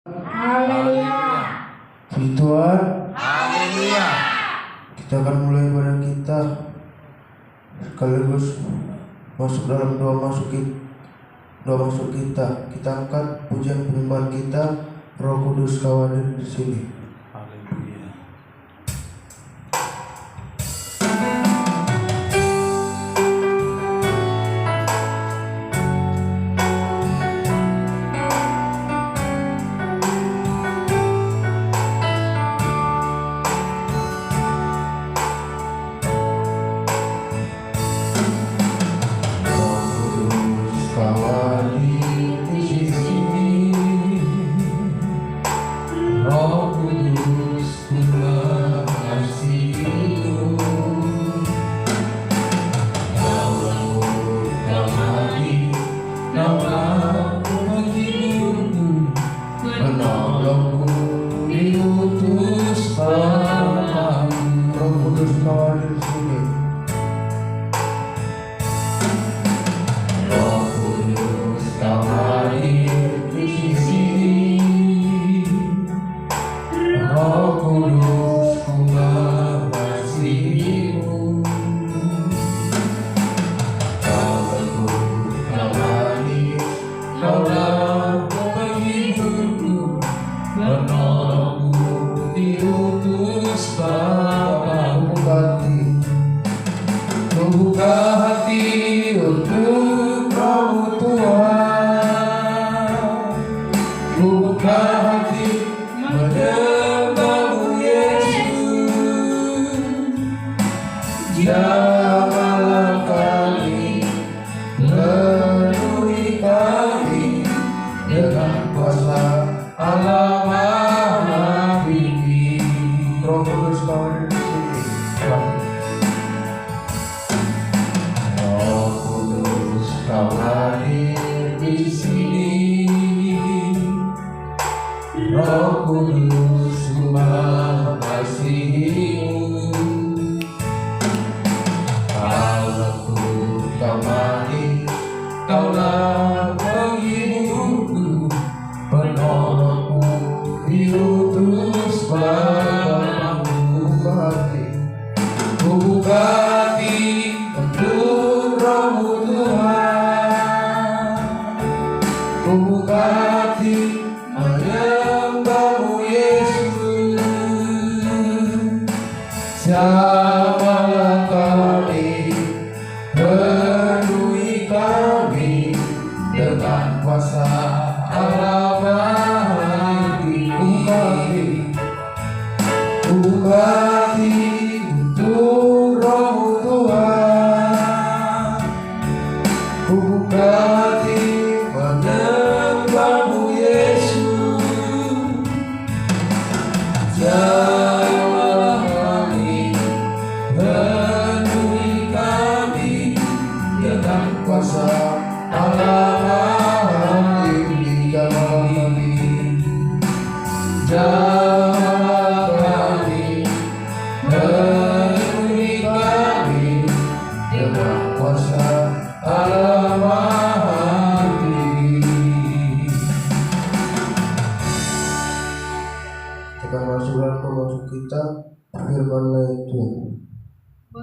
Haleluya. Puji Tuhan. Haleluya. Kita akan mulai ibadah kita sekaligus masuk dalam doa masuk kita. Kita angkat pujian penyembahan kita. Roh Kudus kau hadir di sini. Haleluya.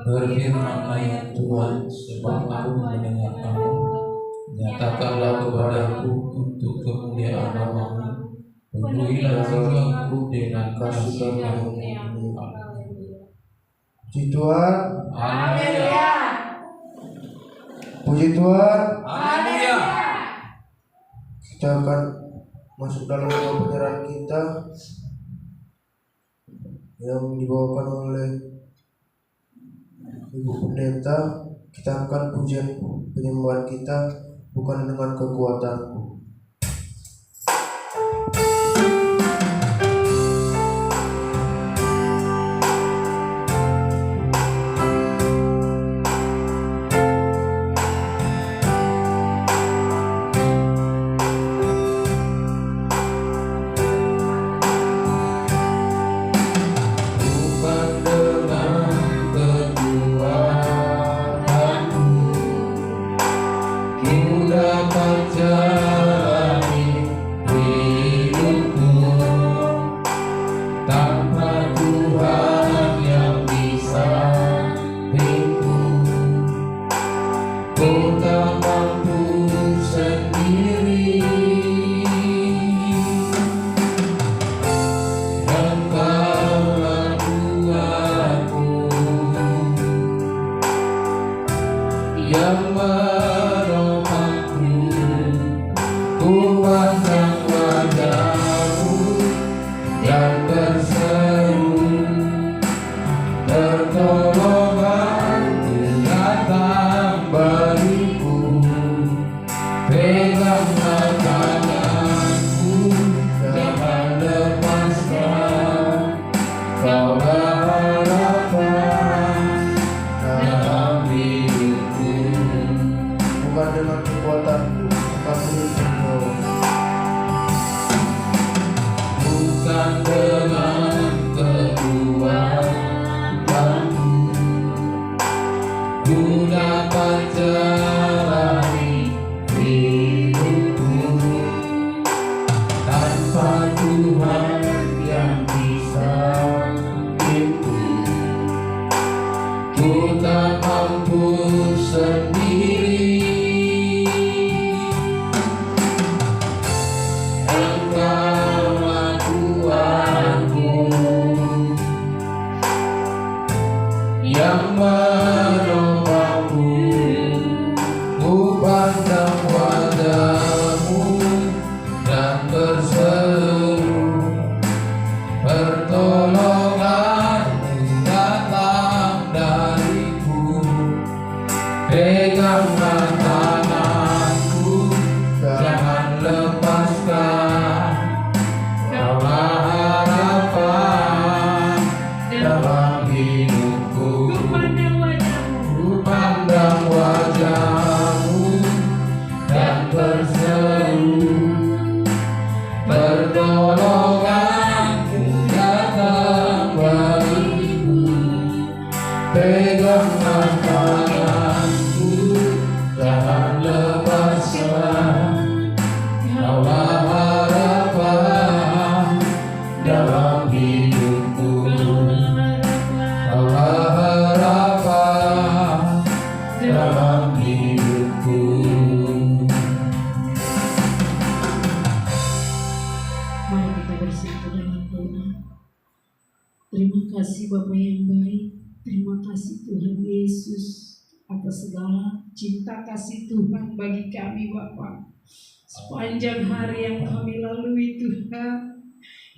Berfirmanlah ya Tuhan, sebab aku mendengar kamu. Nyatakanlah kepadaku untuk kemuliaan namamu. Penuhilah jiwaku dengan kasih karunia-Mu. Puji Tuhan. Haleluya. Puji Tuhan. Haleluya. Kita akan masuk dalam doa penyerahan kita yang dibawakan oleh Ibu Pendeta. Kita akan pujian penyembahan kita bukan dengan kekuatanku. Ku dapat dengan kekuatanmu, ku dapat jalani hidupku. Tanpa Tuhan yang bisa itu, ku tak mampu sendiri. Engkaulah Tuhanku yang menopangku, ku pandang wajah-Mu dan berseru, pertolongan-Mu datang dariku. Peganglah tanganku, jangan lepaskan, Kaulah harapan dalam hidupku. Ku pandang wajah-Mu dan berseru, pertolongan-Mu datang bagiku. Peganglah tanganku, jangan lepaskan, Kaulah harapan dalam hidupku. Kaulah harapan dalam hidupku. Mari kita bersatu dalam doa. Terima kasih Bapa yang baik. Terima kasih Tuhan Yesus atas segala cinta kasih Tuhan bagi kami Bapa. Sepanjang hari yang kami lalui Tuhan,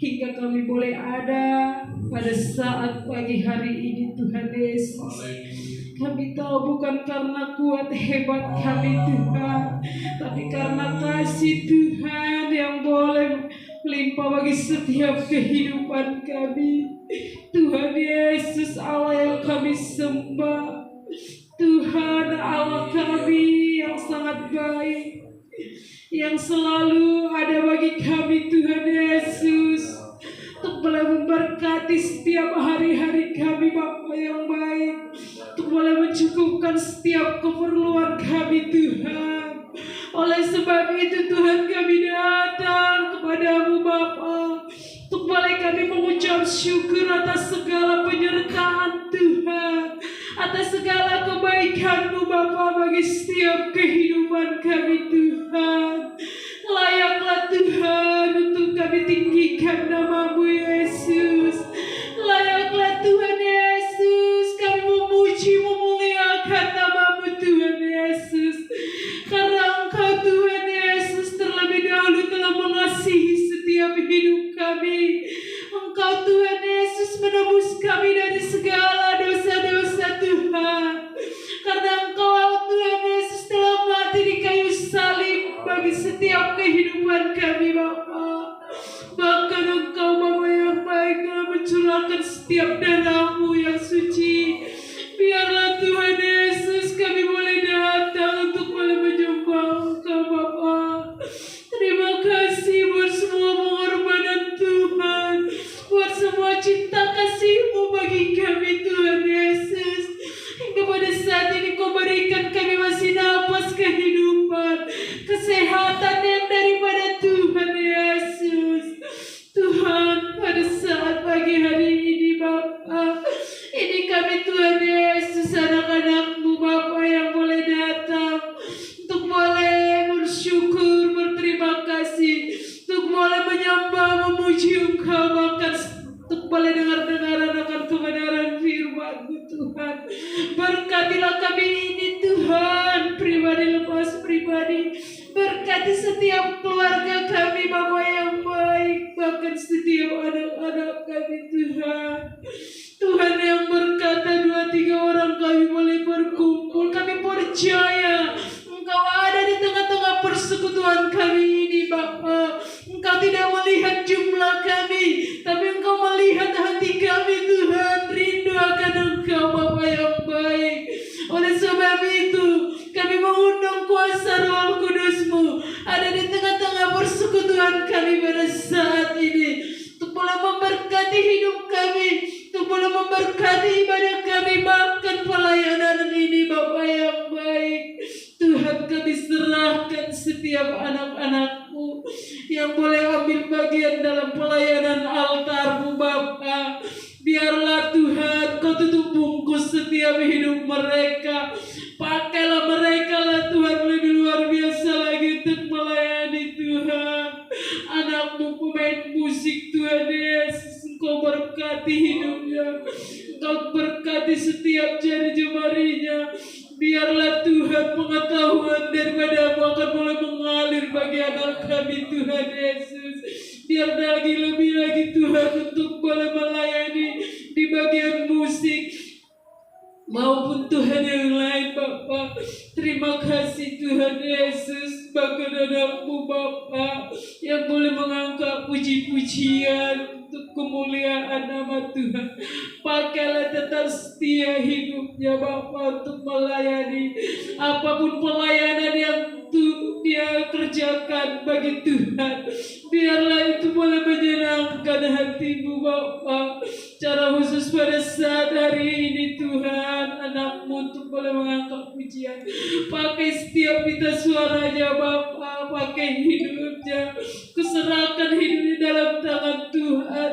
hingga kami boleh ada pada saat pagi hari ini Tuhan Yesus. Kami tahu bukan karena kuat hebat kami Tuhan, tapi karena kasih Tuhan yang boleh melimpah bagi setiap kehidupan kami. Tuhan Yesus Allah yang kami sembah, Tuhan Allah kami yang sangat baik, yang selalu ada bagi kami Tuhan Yesus, untuk boleh memberkati setiap hari-hari kami Bapa yang baik, untuk boleh mencukupkan setiap keperluan kami Tuhan. Oleh sebab itu Tuhan kami datang kepadamu Bapa, untuk boleh kami mengucap syukur atas segala penyertaan Tuhan, atas segala kebaikan-Mu Bapa bagi setiap kehidupan kami Tuhan. Layaklah Tuhan untuk kami tinggikan nama-Mu Yesus. Layaklah Tuhan Yesus kami memuji memuliakan nama-Mu Tuhan Yesus. Karena Engkau Tuhan Yesus terlebih dahulu telah mengasihi setiap hidup kami. Engkau Tuhan Yesus menebus kami dari segala dosa-dosa Tuhan. Karena Engkau Tuhan Yesus telah mati di kayu salib bagi setiap kehidupan kami Bapa. Bahkan Engkau Bapa yang baik telah mencurahkan setiap darah-Mu yang suci. Biarlah Tuhan Yesus kami boleh datang untuk boleh menyembah Engkau Bapa. Terima kasih buat semua pengorbanan Tuhan, buat semua cinta kasih-Mu bagi kami Tuhan Yesus. Hingga pada saat ini Kau berikan kami masih napas kehidupan, kesehatan yang daripada Tuhan Yesus. Tuhan pada saat pagi hari ini Bapa, ini kami Tuhan Yesus anak-anak-Mu Bapa yang boleh datang untuk boleh bersyukur, berterima kasih, untuk boleh menyembah, memuji Engkau, bahkan untuk boleh dengar-dengaran akan kebenaran firman-Mu Tuhan. Berkatilah kami ini Tuhan, pribadi lepas pribadi. Berkati setiap keluarga kami Bapa yang baik, bahkan setiap anak-anak kami Tuhan. Tuhan yang berkata 2-3 orang kami boleh berkumpul, kami percaya Engkau ada di tengah-tengah persekutuan kami ini Bapa. Engkau tidak melihat jumlah kami, tapi Engkau melihat hati kami Tuhan, rindu akan Engkau Bapa yang baik. Oleh sebab itu kami mengundang kuasa Roh Kudus-Mu ada di tengah-tengah persekutuan kami pada saat ini, untuk boleh memberi pelayanan altar-Mu Bapa. Biarlah Tuhan Kau tutup bungkus setiap hidup mereka. Pakailah mereka lah Tuhan lebih luar biasa lagi untuk melayani Tuhan. Anak-Mu pemain musik Tuhan Yesus, Engkau berkati hidupnya, Engkau berkati setiap jari jemarinya. Biarlah Tuhan pengetahuan daripada-Mu akan mulai mengalir bagi anak kami Tuhan Yesus. Biar lebih lagi Tuhan untuk boleh melayani di bagian musik maupun Tuhan yang lain Bapa. Terima kasih Tuhan Yesus, bahkan anak-Mu Bapa yang boleh mengangkat puji-pujian untuk kemuliaan nama Tuhan. Pakailah tetap setia hidupnya Bapa untuk melayani apapun pelayanan yang dia kerjakan bagi Tuhan. Biarlah itu boleh menyenangkan hati-Mu Bapa. Cara khusus pada saat hari ini Tuhan, anak-Mu untuk boleh mengangkat pujian. Pakai setiap pita suaranya Bapa, pakai hidupnya, keserahkan hidupnya dalam tangan Tuhan.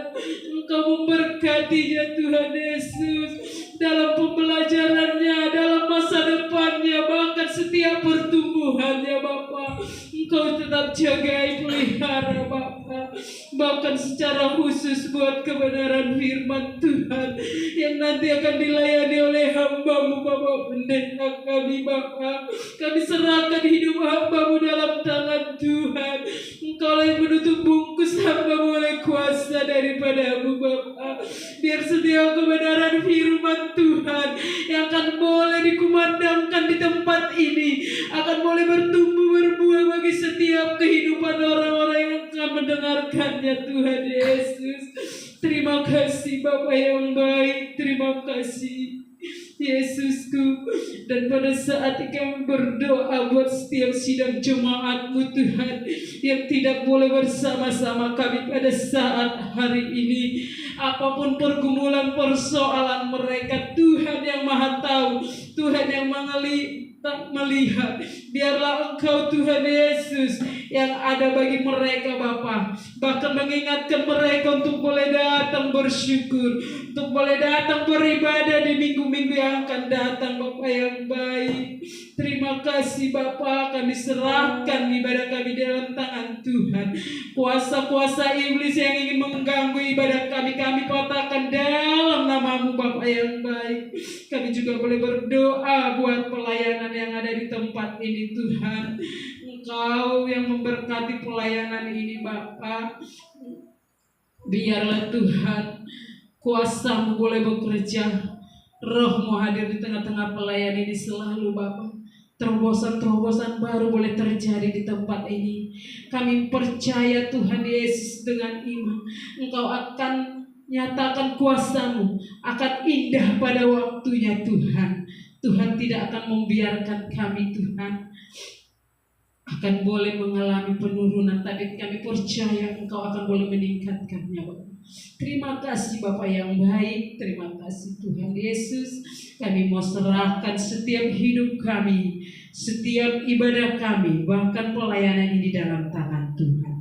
Engkau memberkatinya Tuhan Yesus dalam pembelajarannya, dalam masa depannya, bahkan setiap pertumbuhannya Bapa. Engkau tetap jagai, pelihara Bapa. Bahkan secara khusus buat kebenaran firman Tuhan yang nanti akan dilayani oleh hamba-Mu Bapa pendeta kami Bapa. Kami serahkan hidup hamba-Mu dalam tangan Tuhan. Engkau yang menutup bungkus hamba-Mu oleh kuasa daripada-Mu Bapa. Biar setiap kebenaran firman Tuhan yang akan boleh dikumandangkan di tempat ini akan boleh bertumbuh berbuah bagi setiap kehidupan orang-orang yang akan mendengarkannya Tuhan Yesus. Terima kasih Bapa yang baik, terima kasih Yesusku. Dan pada saat kami berdoa buat setiap sidang jemaat-Mu Tuhan yang tidak boleh bersama-sama kami pada saat hari ini, apapun pergumulan persoalan mereka, Tuhan yang Maha Tahu, Tuhan yang melihat. Biarlah Engkau Tuhan Yesus yang ada bagi mereka Bapa, bahkan mengingatkan mereka untuk boleh datang bersyukur, untuk boleh datang beribadah di minggu-minggu yang akan datang Bapa yang baik. Terima kasih Bapa, kami serahkan ibadah kami dalam tangan Tuhan. Kuasa-kuasa iblis yang ingin mengganggu ibadah kami patahkan dalam nama-Mu Bapa yang baik. Kami juga boleh berdoa buat pelayanan yang ada di tempat ini Tuhan. Engkau yang memberkati pelayanan ini Bapa. Biarlah Tuhan kuasa-Mu boleh bekerja, Roh-Mu hadir di tengah-tengah pelayanan ini selalu Bapa. Terobosan-terobosan baru boleh terjadi di tempat ini. Kami percaya Tuhan Yesus dengan iman Engkau akan nyatakan kuasa-Mu akan indah pada waktunya Tuhan. Tuhan tidak akan membiarkan kami Tuhan akan boleh mengalami penurunan, tapi kami percaya Engkau akan boleh meningkatkannya Bapak. Terima kasih Bapak yang baik, terima kasih Tuhan Yesus. Kami mau serahkan setiap hidup kami, setiap ibadah kami, bahkan pelayanan ini dalam tangan Tuhan.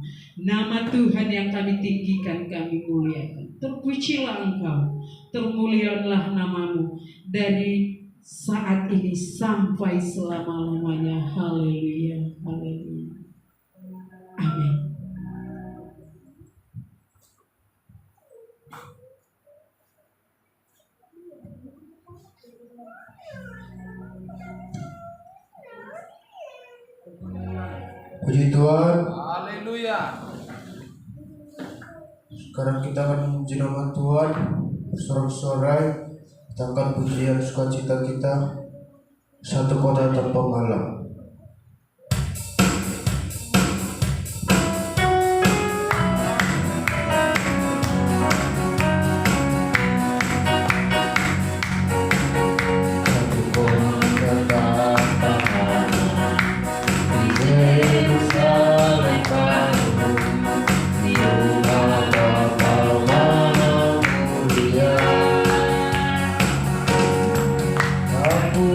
Nama Tuhan yang kami tinggikan, kami muliakan. Terpujilah Engkau, termuliakanlah nama-Mu dari saat ini sampai selama-lamanya. Haleluya, haleluya. Amin. Puji Tuhan. Haleluya. Sekarang kita akan memuji nama Tuhan bersorak-sorai, kita akan pujian sukacita kita, satu kota tanpa malam. Aku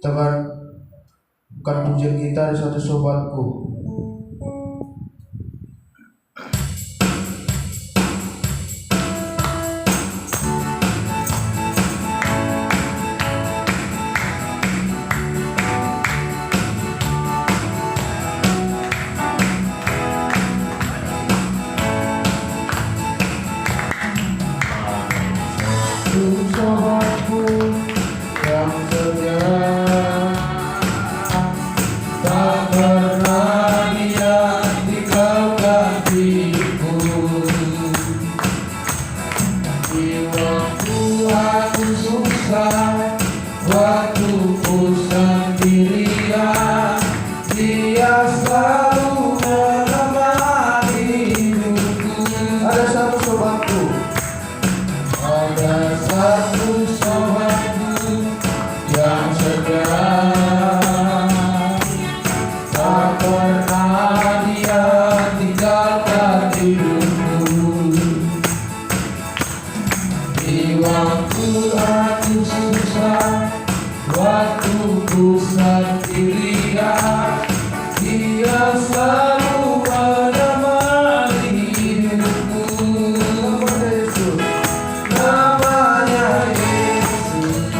Kita akan bukan pujian kita dari satu sobatku. Sobatku yang setia, tak pernah dia tinggalkan diriku. Di waktu aku susah, waktu ku sendirian, dia selalu menemani hidupku. Ada satu sobatku, ada satu sobatku yang setia, tak pernah dia tinggalkan hidupku. Di waktu aku susah, waktu ku sendirian, dia selalu menemani hidupku. Namanya Yesus,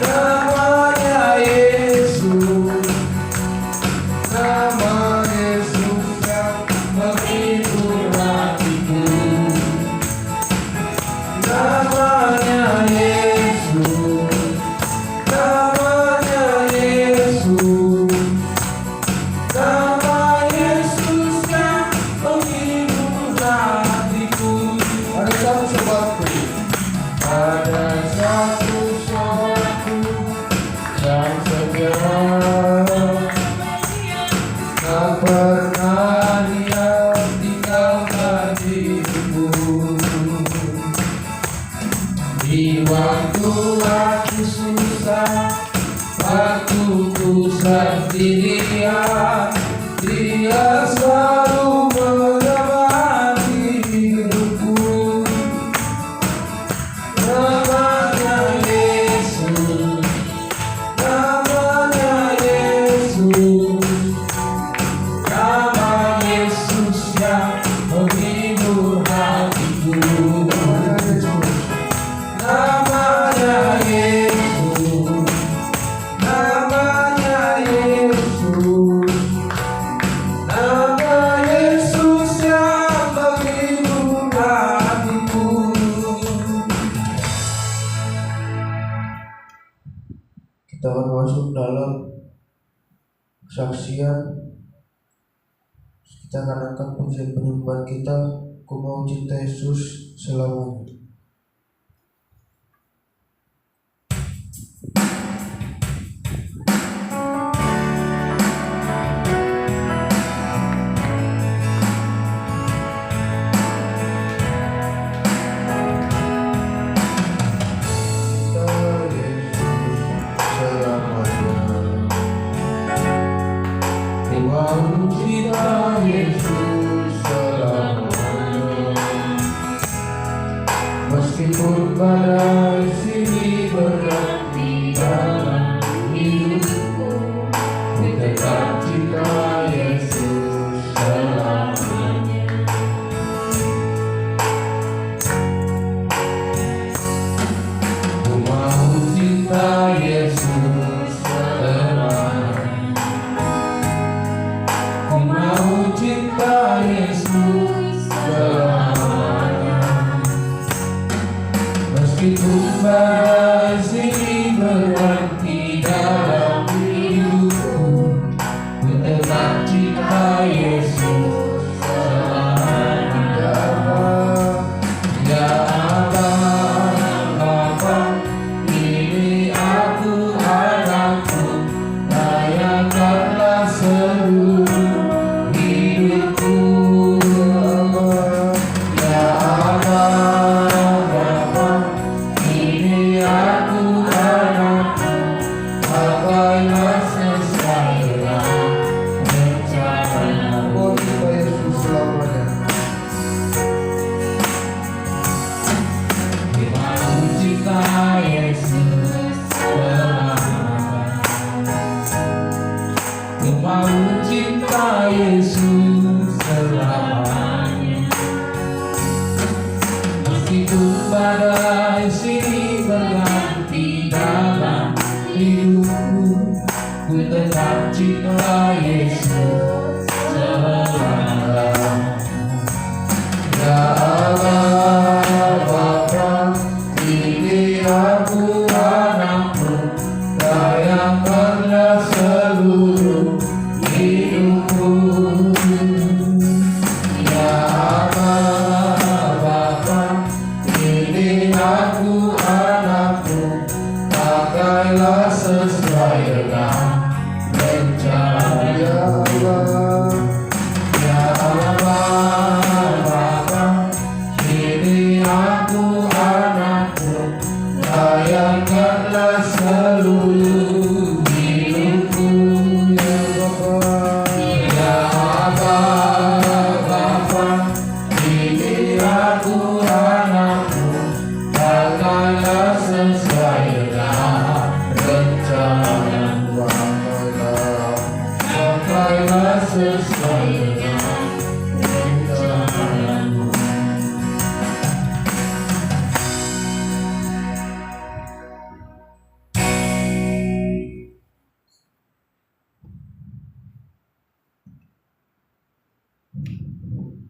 namanya Yesus, nama Yesus yang menghibur hatiku. Namanya Yesus, namanya Yesus, nama Yesus yang menghibur hatiku. Ada satu sobatku, ada satu sobatku yang setia, tak pernah dia tinggalkan diriku. Di waktu aku susah, waktu ku sendirian, dia selalu menemani hidupku. Namanya Yesus, namanya Yesus, nama Yesus yang menghibur hatiku. Namanya Yesus, namanya Yesus, nama Yesus yang menghibur hatiku. Kita akan masuk dalam kesaksian. Kita akan angkat pujian penyembahan kita, Ku Mau Cinta Yesus Selamanya. Cinta Yesus selamanya. dalam cinta Yesus selama. Ya Allah Bapa, ini aku anakmu, layankanlah seluruh hidupku. Ya Allah Bapa, ini aku anakmu, pakailah sesuai dengan rencana. Ya Allah, ya Allah Bapa, ini aku anakmu, layankanlah seluruh hidupku. Ya Bapa, ya Bapa, ini aku anakmu, pakailah sesuai dengan rencana. Pakailah sesuai dengan rencana.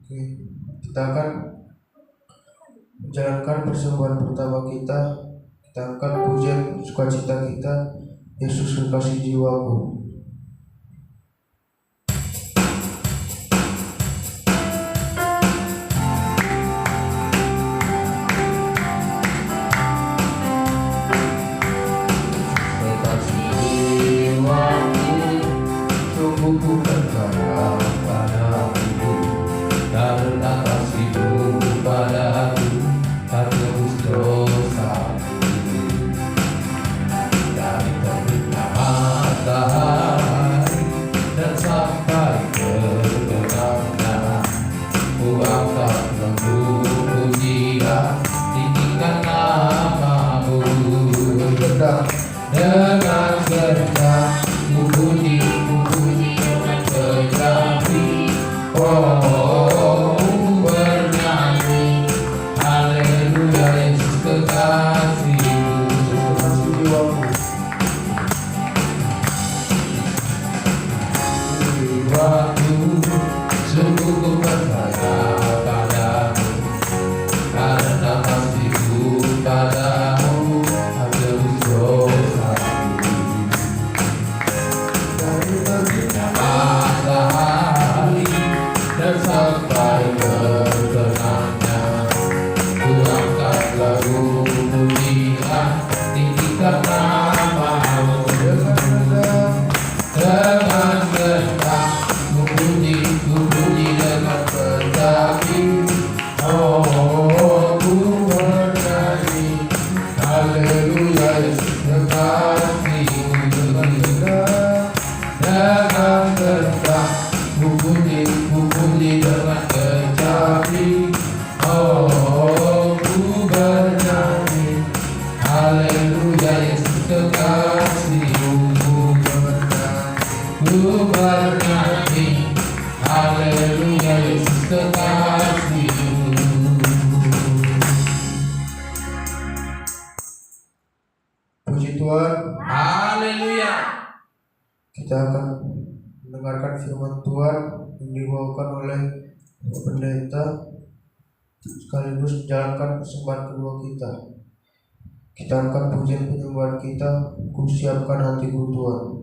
Oke, kita akan menjalankan persembahan pertama kita. Kita angkat pujian sukacita kita, Yesus kekasih jiwaku. Kekasih jiwaku, sungguh ku percaya padamu, karena kasih-Mu padaku tak tebus dosaku. Dari terbitnya matahari dan sampai terbenamnya, ku angkat lembu pujian, tinggikan nama-Mu. Dengan serentak ku puji dengan kecapi. Oh, ku bernyanyi, haleluya Yesus kekasihku. Kekasih jiwaku. Jiwaku, sungguh ku percaya padamu, karena kasih-Mu padamu tak tebus dosaku. Dari terbitnya matahari dan sampai terbenamnya, ku angkat lagu pujian, tinggikan nama-Mu. Dengan gentar ku puji dengan kecapi. Oh, ku bernyanyi, haleluya Yesus kekasihku. Dengan gentar ku puji dengan kecapi. Oh, ku bernyanyi, haleluya Yesus kekasihku. Ku bernyanyi, haleluya Yesus kekasihku. Puji Tuhan, Haleluya. kita akan mendengarkan firman Tuhan yang dibawakan oleh Bapak Pendeta, sekaligus menjalankan persembahan kedua kita. Kita angkat pujian penyembahan kita, ku siapkan hatiku Tuhan.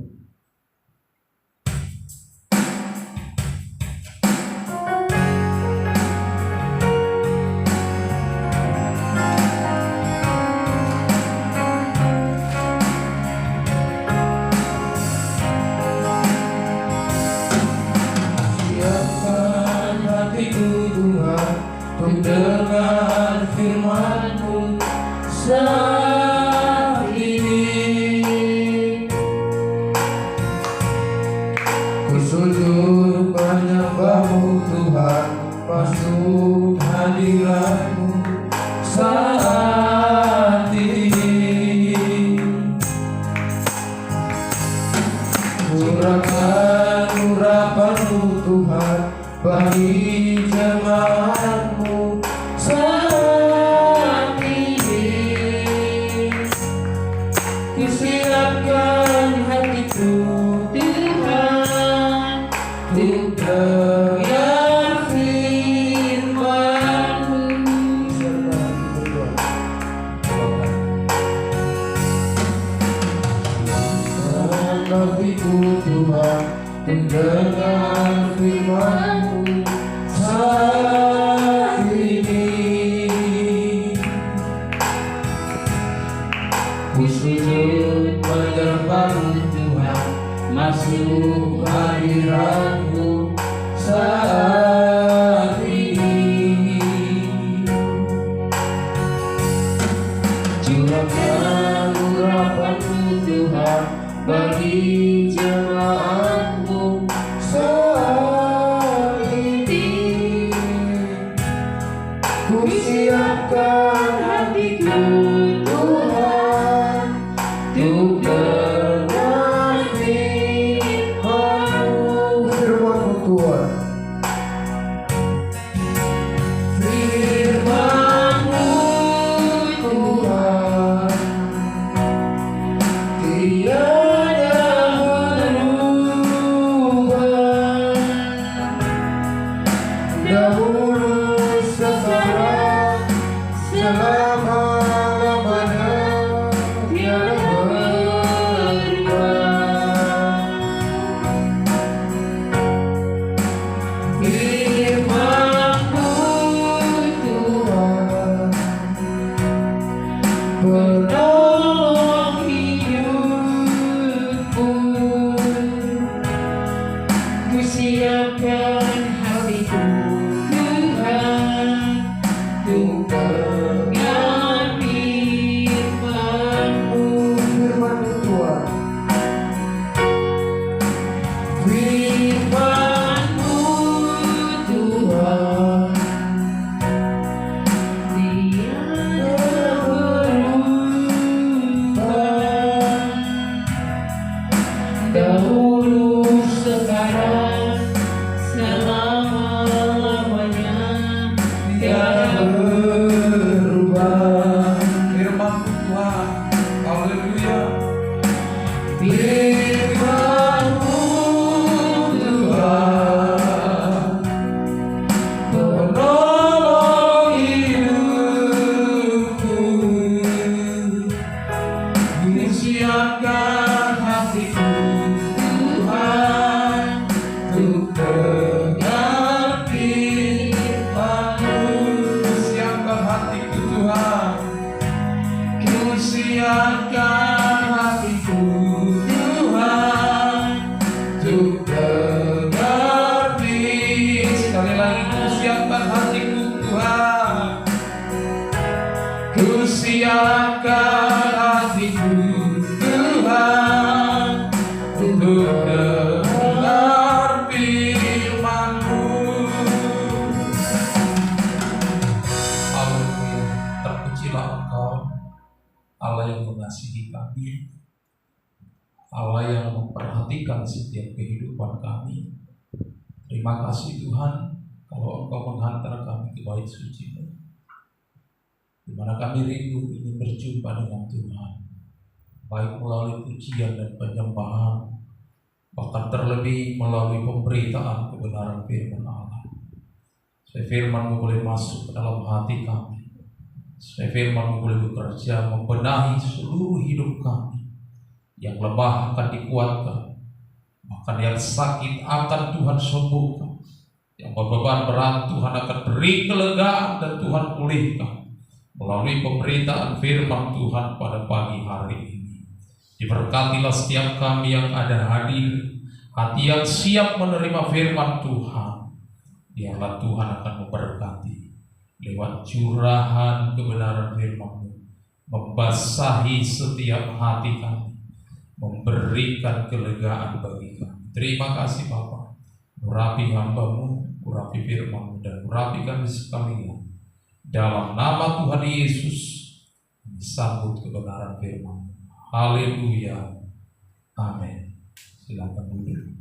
Siapkan hatiku Tuhan, untuk dengar firman-Mu saat ini. Ku sujud menyembah-Mu Tuhan, masuk hadirat-Mu saat ini. Curahkan urapan-Mu Tuhan bagi jemaat-Mu saat ini. Ku siapkan hatiku hatiku Tuhan, mendengar firman-Mu saat ini. Ku sujud menyembah-Mu Tuhan, masuk hadirat-Mu saat ini. Curahkan urapan-Mu Tuhan bagi jemaat-Mu saat ini. Ku siapkan hatiku Tuhan, untuk dengar firman-Mu. Firman-Mu Tuhan. Firman-Mu Tuhan, tiada berubah, dahulu sekarang selama-lamanya tiada berubah. Firman-Mu Tuhan, penolong hidupku. Ku siapkan hatiku Tuhan, untuk dengar firman-Mu. Firman-Mu Tuhan. Firman-Mu Tuhan, tiada berubah, dahulu sekarang selama-lamanya tiada berubah. Firman Tuhan. Haleluya. Firman-Mu Tuhan, penolong hidupku. Ku siapkan hatiku Tuhan, untuk dengar firman-Mu. Siapkan hatiku Tuhan. Ku siapkan hatiku Tuhan, untuk dengar firman-Mu. Sekali lagi, ku siapkan hatiku Tuhan. Ku siapkan hatiku Tuhan, untuk dengar firman-Mu. Haleluya. Terpujilah Engkau, Allah yang mengasihi kami, Allah yang memperhatikan setiap kehidupan kami. Terima kasih Tuhan, kalau Engkau menghantar kami ke bait suci-Mu, di mana kami rindu ingin berjumpa dengan Tuhan, baik melalui pujian dan penyembahan, bahkan terlebih melalui pemberitaan kebenaran firman Allah. Supaya firman-Mu boleh masuk ke dalam hati kami, supaya firman-Mu boleh bekerja membenahi seluruh hidup kami. Yang lemah akan dikuatkan, bahkan yang sakit akan Tuhan sembuhkan, yang berbeban berat Tuhan akan beri kelegaan dan Tuhan pulihkan melalui pemberitaan firman Tuhan pada pagi hari ini. Diberkatilah setiap kami yang ada hadir, hati yang siap menerima firman Tuhan. Biarlah Tuhan akan memberkati lewat curahan kebenaran firman-Mu, membasahi setiap hati kami, memberikan kelegaan bagi kami. Terima kasih Bapa. Urapi hamba-Mu, urapi firman-Mu, dan urapi kami sekalian. Dalam nama Tuhan Yesus, sambut kebenaran firman-Mu. Haleluya. Amin. Silakan duduk.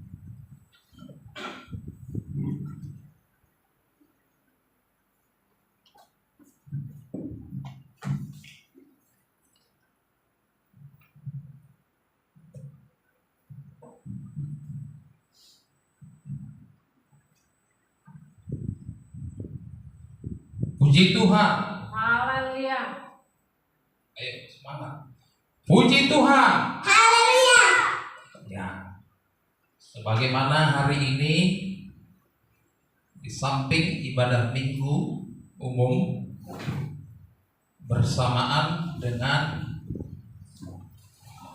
Puji Tuhan. Haleluya. Ayo semangat. Puji Tuhan. Haleluya. Ya, Sebagaimana hari ini di samping ibadah minggu umum bersamaan dengan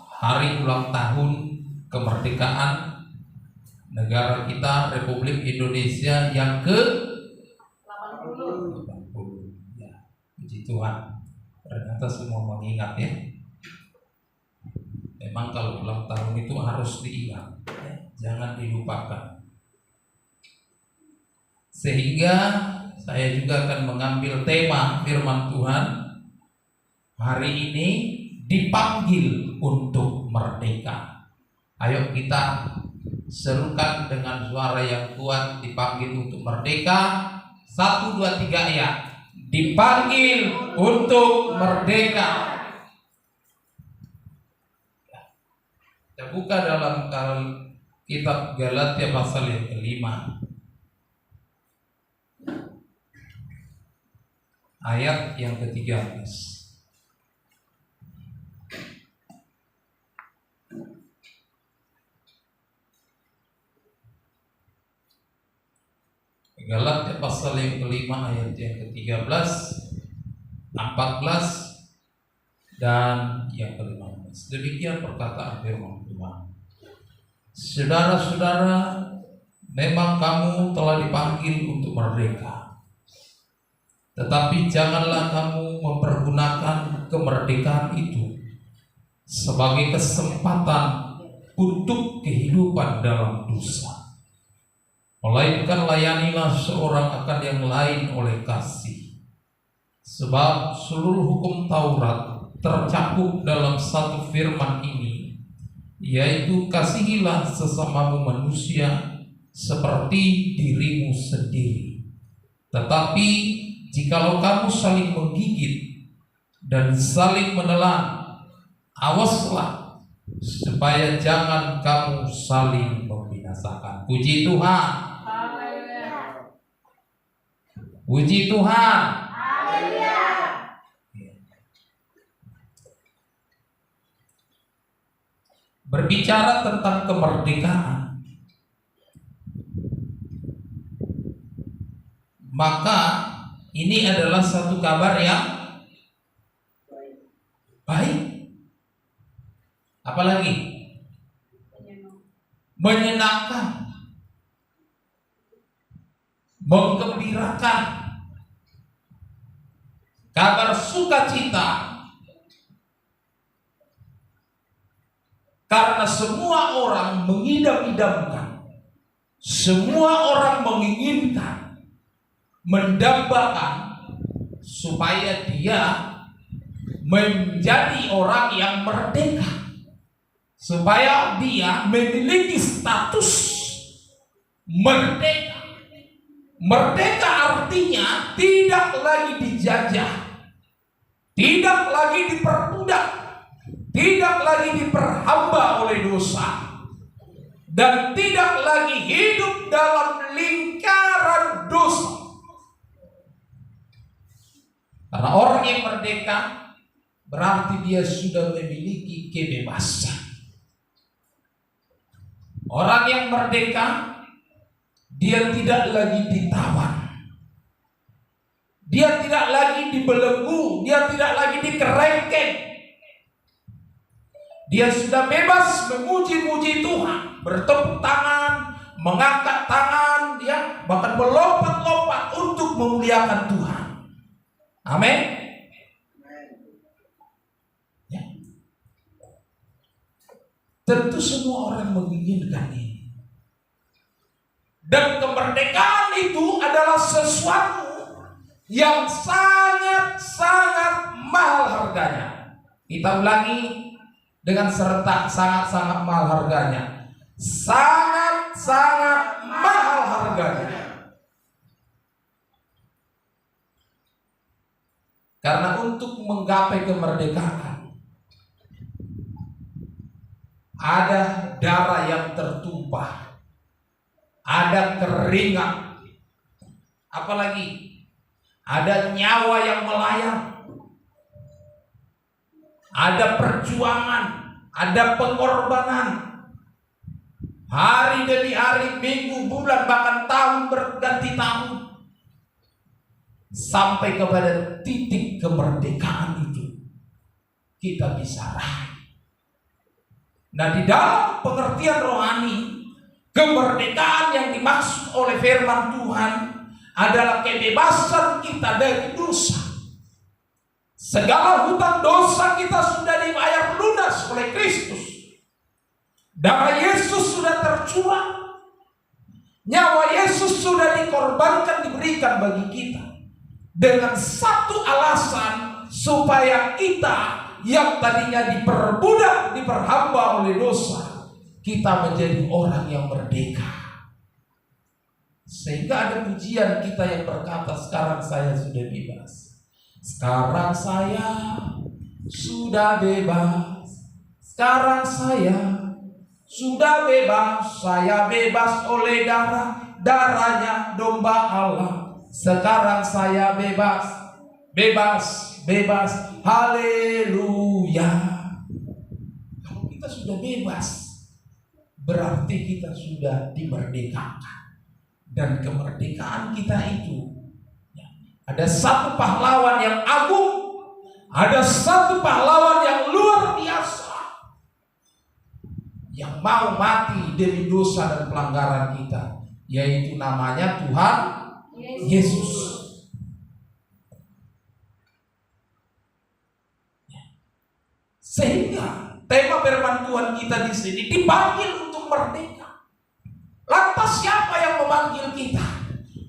hari ulang tahun kemerdekaan negara kita Republik Indonesia yang ke-80. Ya, puji Tuhan. Ternyata semua mengingat ya. Memang kalau ulang tahun itu harus diingat, ya, jangan dilupakan. Sehingga saya juga akan mengambil tema firman Tuhan hari ini, dipanggil untuk merdeka. Ayo kita serukan dengan suara yang kuat, dipanggil untuk merdeka. 1, 2, 3 ya. Dipanggil untuk merdeka. Kita buka dalam kitab Galatia pasal yang ke-5 ayat yang ke-13. Galatia pasal yang ke-5 ayat yang ke-13, 14 dan yang ke-15. Demikian perkataan firman Tuhan. Saudara-saudara, memang kamu telah dipanggil untuk merdeka. Tetapi janganlah kamu mempergunakan kemerdekaan itu sebagai kesempatan untuk kehidupan dalam dosa. Melainkan layanilah seorang akan yang lain oleh kasih. Sebab seluruh hukum Taurat tercakup dalam satu firman ini, yaitu kasihilah sesamamu manusia seperti dirimu sendiri. Tetapi jikalau kamu saling menggigit dan saling menelan, awaslah supaya jangan kamu saling membinasakan. Puji Tuhan. Puji Tuhan. Berbicara tentang kemerdekaan, maka ini adalah satu kabar yang baik. Apalagi menyenangkan, menggembirakan, kabar sukacita, karena semua orang mengidam-idamkan, semua orang menginginkan, mendambakan supaya dia menjadi orang yang merdeka, supaya dia memiliki status merdeka. Merdeka artinya tidak lagi dijajah, tidak lagi diperbudak, tidak lagi diperhamba oleh dosa, dan tidak lagi hidup dalam lingkaran dosa. Karena orang yang merdeka berarti dia sudah memiliki kebebasan. Orang yang merdeka, dia tidak lagi ditawan, dia tidak lagi dibelenggu, dia tidak lagi dikerengkeng. Dia sudah bebas memuji-muji Tuhan, bertepuk tangan, mengangkat tangan, dia bahkan melompat-lompat untuk memuliakan Tuhan. Amin. Ya. Tentu semua orang menginginkan ini. Dan kemerdekaan itu adalah sesuatu yang sangat-sangat mahal harganya. Kita ulangi dengan serentak, sangat-sangat mahal harganya. Sangat-sangat mahal harganya. Karena untuk menggapai kemerdekaan ada darah yang tertumpah, ada keringat, apalagi ada nyawa yang melayang, ada perjuangan, ada pengorbanan, Hari demi hari, minggu, bulan, bahkan tahun berganti tahun. Sampai kepada titik kemerdekaan itu kita bisa raih. Nah, di dalam pengertian rohani, kemerdekaan yang dimaksud oleh firman Tuhan adalah kebebasan kita dari dosa. Segala hutang dosa kita sudah dibayar lunas oleh Kristus. Darah Yesus sudah tercurah. Nyawa Yesus sudah dikorbankan, diberikan bagi kita. Dengan satu alasan, supaya kita yang tadinya diperbudak, diperhamba oleh dosa, kita menjadi orang yang merdeka. Sehingga ada pujian kita yang berkata, sekarang saya sudah bebas. Sekarang saya sudah bebas. Sekarang saya sudah bebas. Saya bebas oleh darahnya domba Allah. Sekarang saya bebas. Bebas, bebas. Haleluya. Kalau kita sudah bebas, berarti kita sudah dimerdekakan. Dan kemerdekaan kita itu, ada satu pahlawan yang agung, ada satu pahlawan yang luar biasa, yang mau mati demi dosa dan pelanggaran kita, yaitu namanya Tuhan Yesus. Sehingga tema firman Tuhan kita di sini dipanggil untuk merdeka. Lantas siapa yang memanggil kita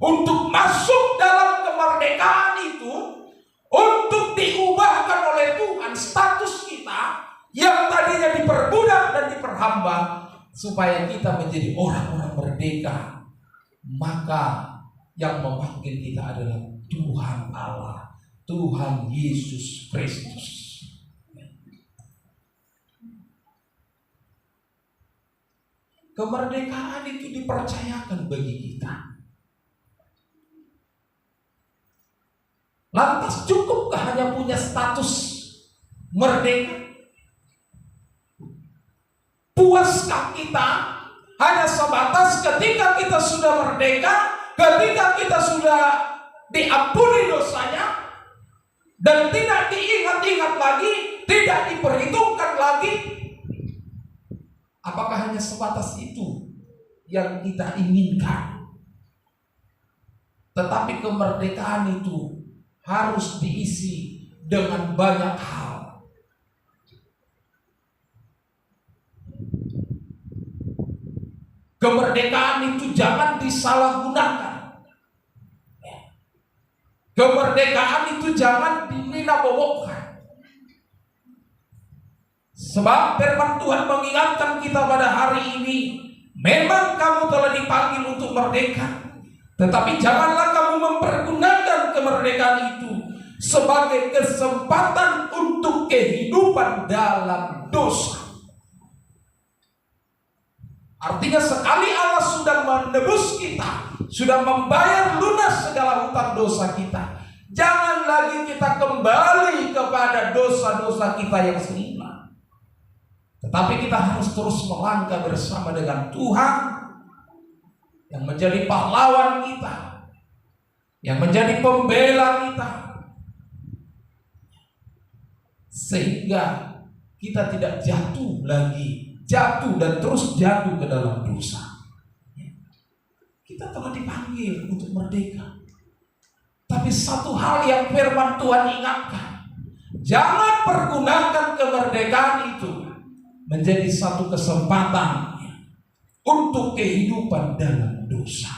untuk masuk dalam kemerdekaan itu, untuk diubahkan oleh Tuhan status kita yang tadinya diperbudak dan diperhamba, supaya kita menjadi orang-orang merdeka? Maka yang memanggil kita adalah Tuhan Allah, Tuhan Yesus Kristus. Kemerdekaan itu dipercayakan bagi kita. Lantas cukupkah hanya punya status merdeka? Puaskah kita hanya sebatas ketika kita sudah merdeka, ketika kita sudah diampuni dosanya, dan tidak diingat-ingat lagi, tidak diperhitungkan lagi? Apakah hanya sebatas itu yang kita inginkan? Tetapi kemerdekaan itu harus diisi dengan banyak hal. Kemerdekaan itu jangan disalahgunakan. Kemerdekaan itu jangan dinina-bobokkan. Sebab firman Tuhan mengingatkan kita pada hari ini, memang kamu telah dipanggil untuk merdeka, tetapi janganlah kamu mempergunakan kemerdekaan itu sebagai kesempatan untuk kehidupan dalam dosa. Artinya sekali Allah sudah menebus kita, sudah membayar lunas segala hutang dosa kita, jangan lagi kita kembali kepada dosa-dosa kita yang sebelumnya. Tetapi kita harus terus melangkah bersama dengan Tuhan yang menjadi pahlawan kita, yang menjadi pembela kita, sehingga kita tidak jatuh dan terus jatuh ke dalam dosa. Kita telah dipanggil untuk merdeka. Tapi satu hal yang firman Tuhan ingatkan, jangan pergunakan kemerdekaan itu menjadi satu kesempatan untuk kehidupan dalam dosa.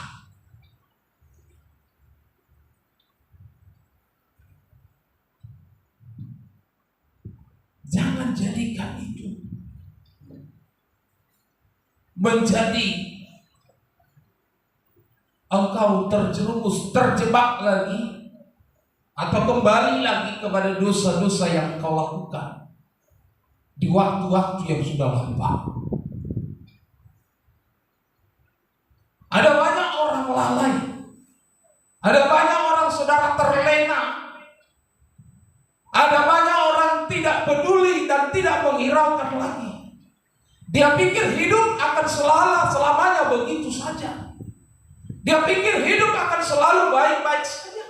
Jangan jadikan itu menjadi engkau terjebak lagi, atau kembali lagi kepada dosa-dosa yang kau lakukan di waktu-waktu yang sudah lampau. Ada banyak orang lalai, ada banyak orang saudara terlena, ada banyak orang tidak peduli dan tidak menghiraukan lagi Dia pikir hidup akan selamanya begitu saja. Dia pikir hidup akan selalu baik-baik saja.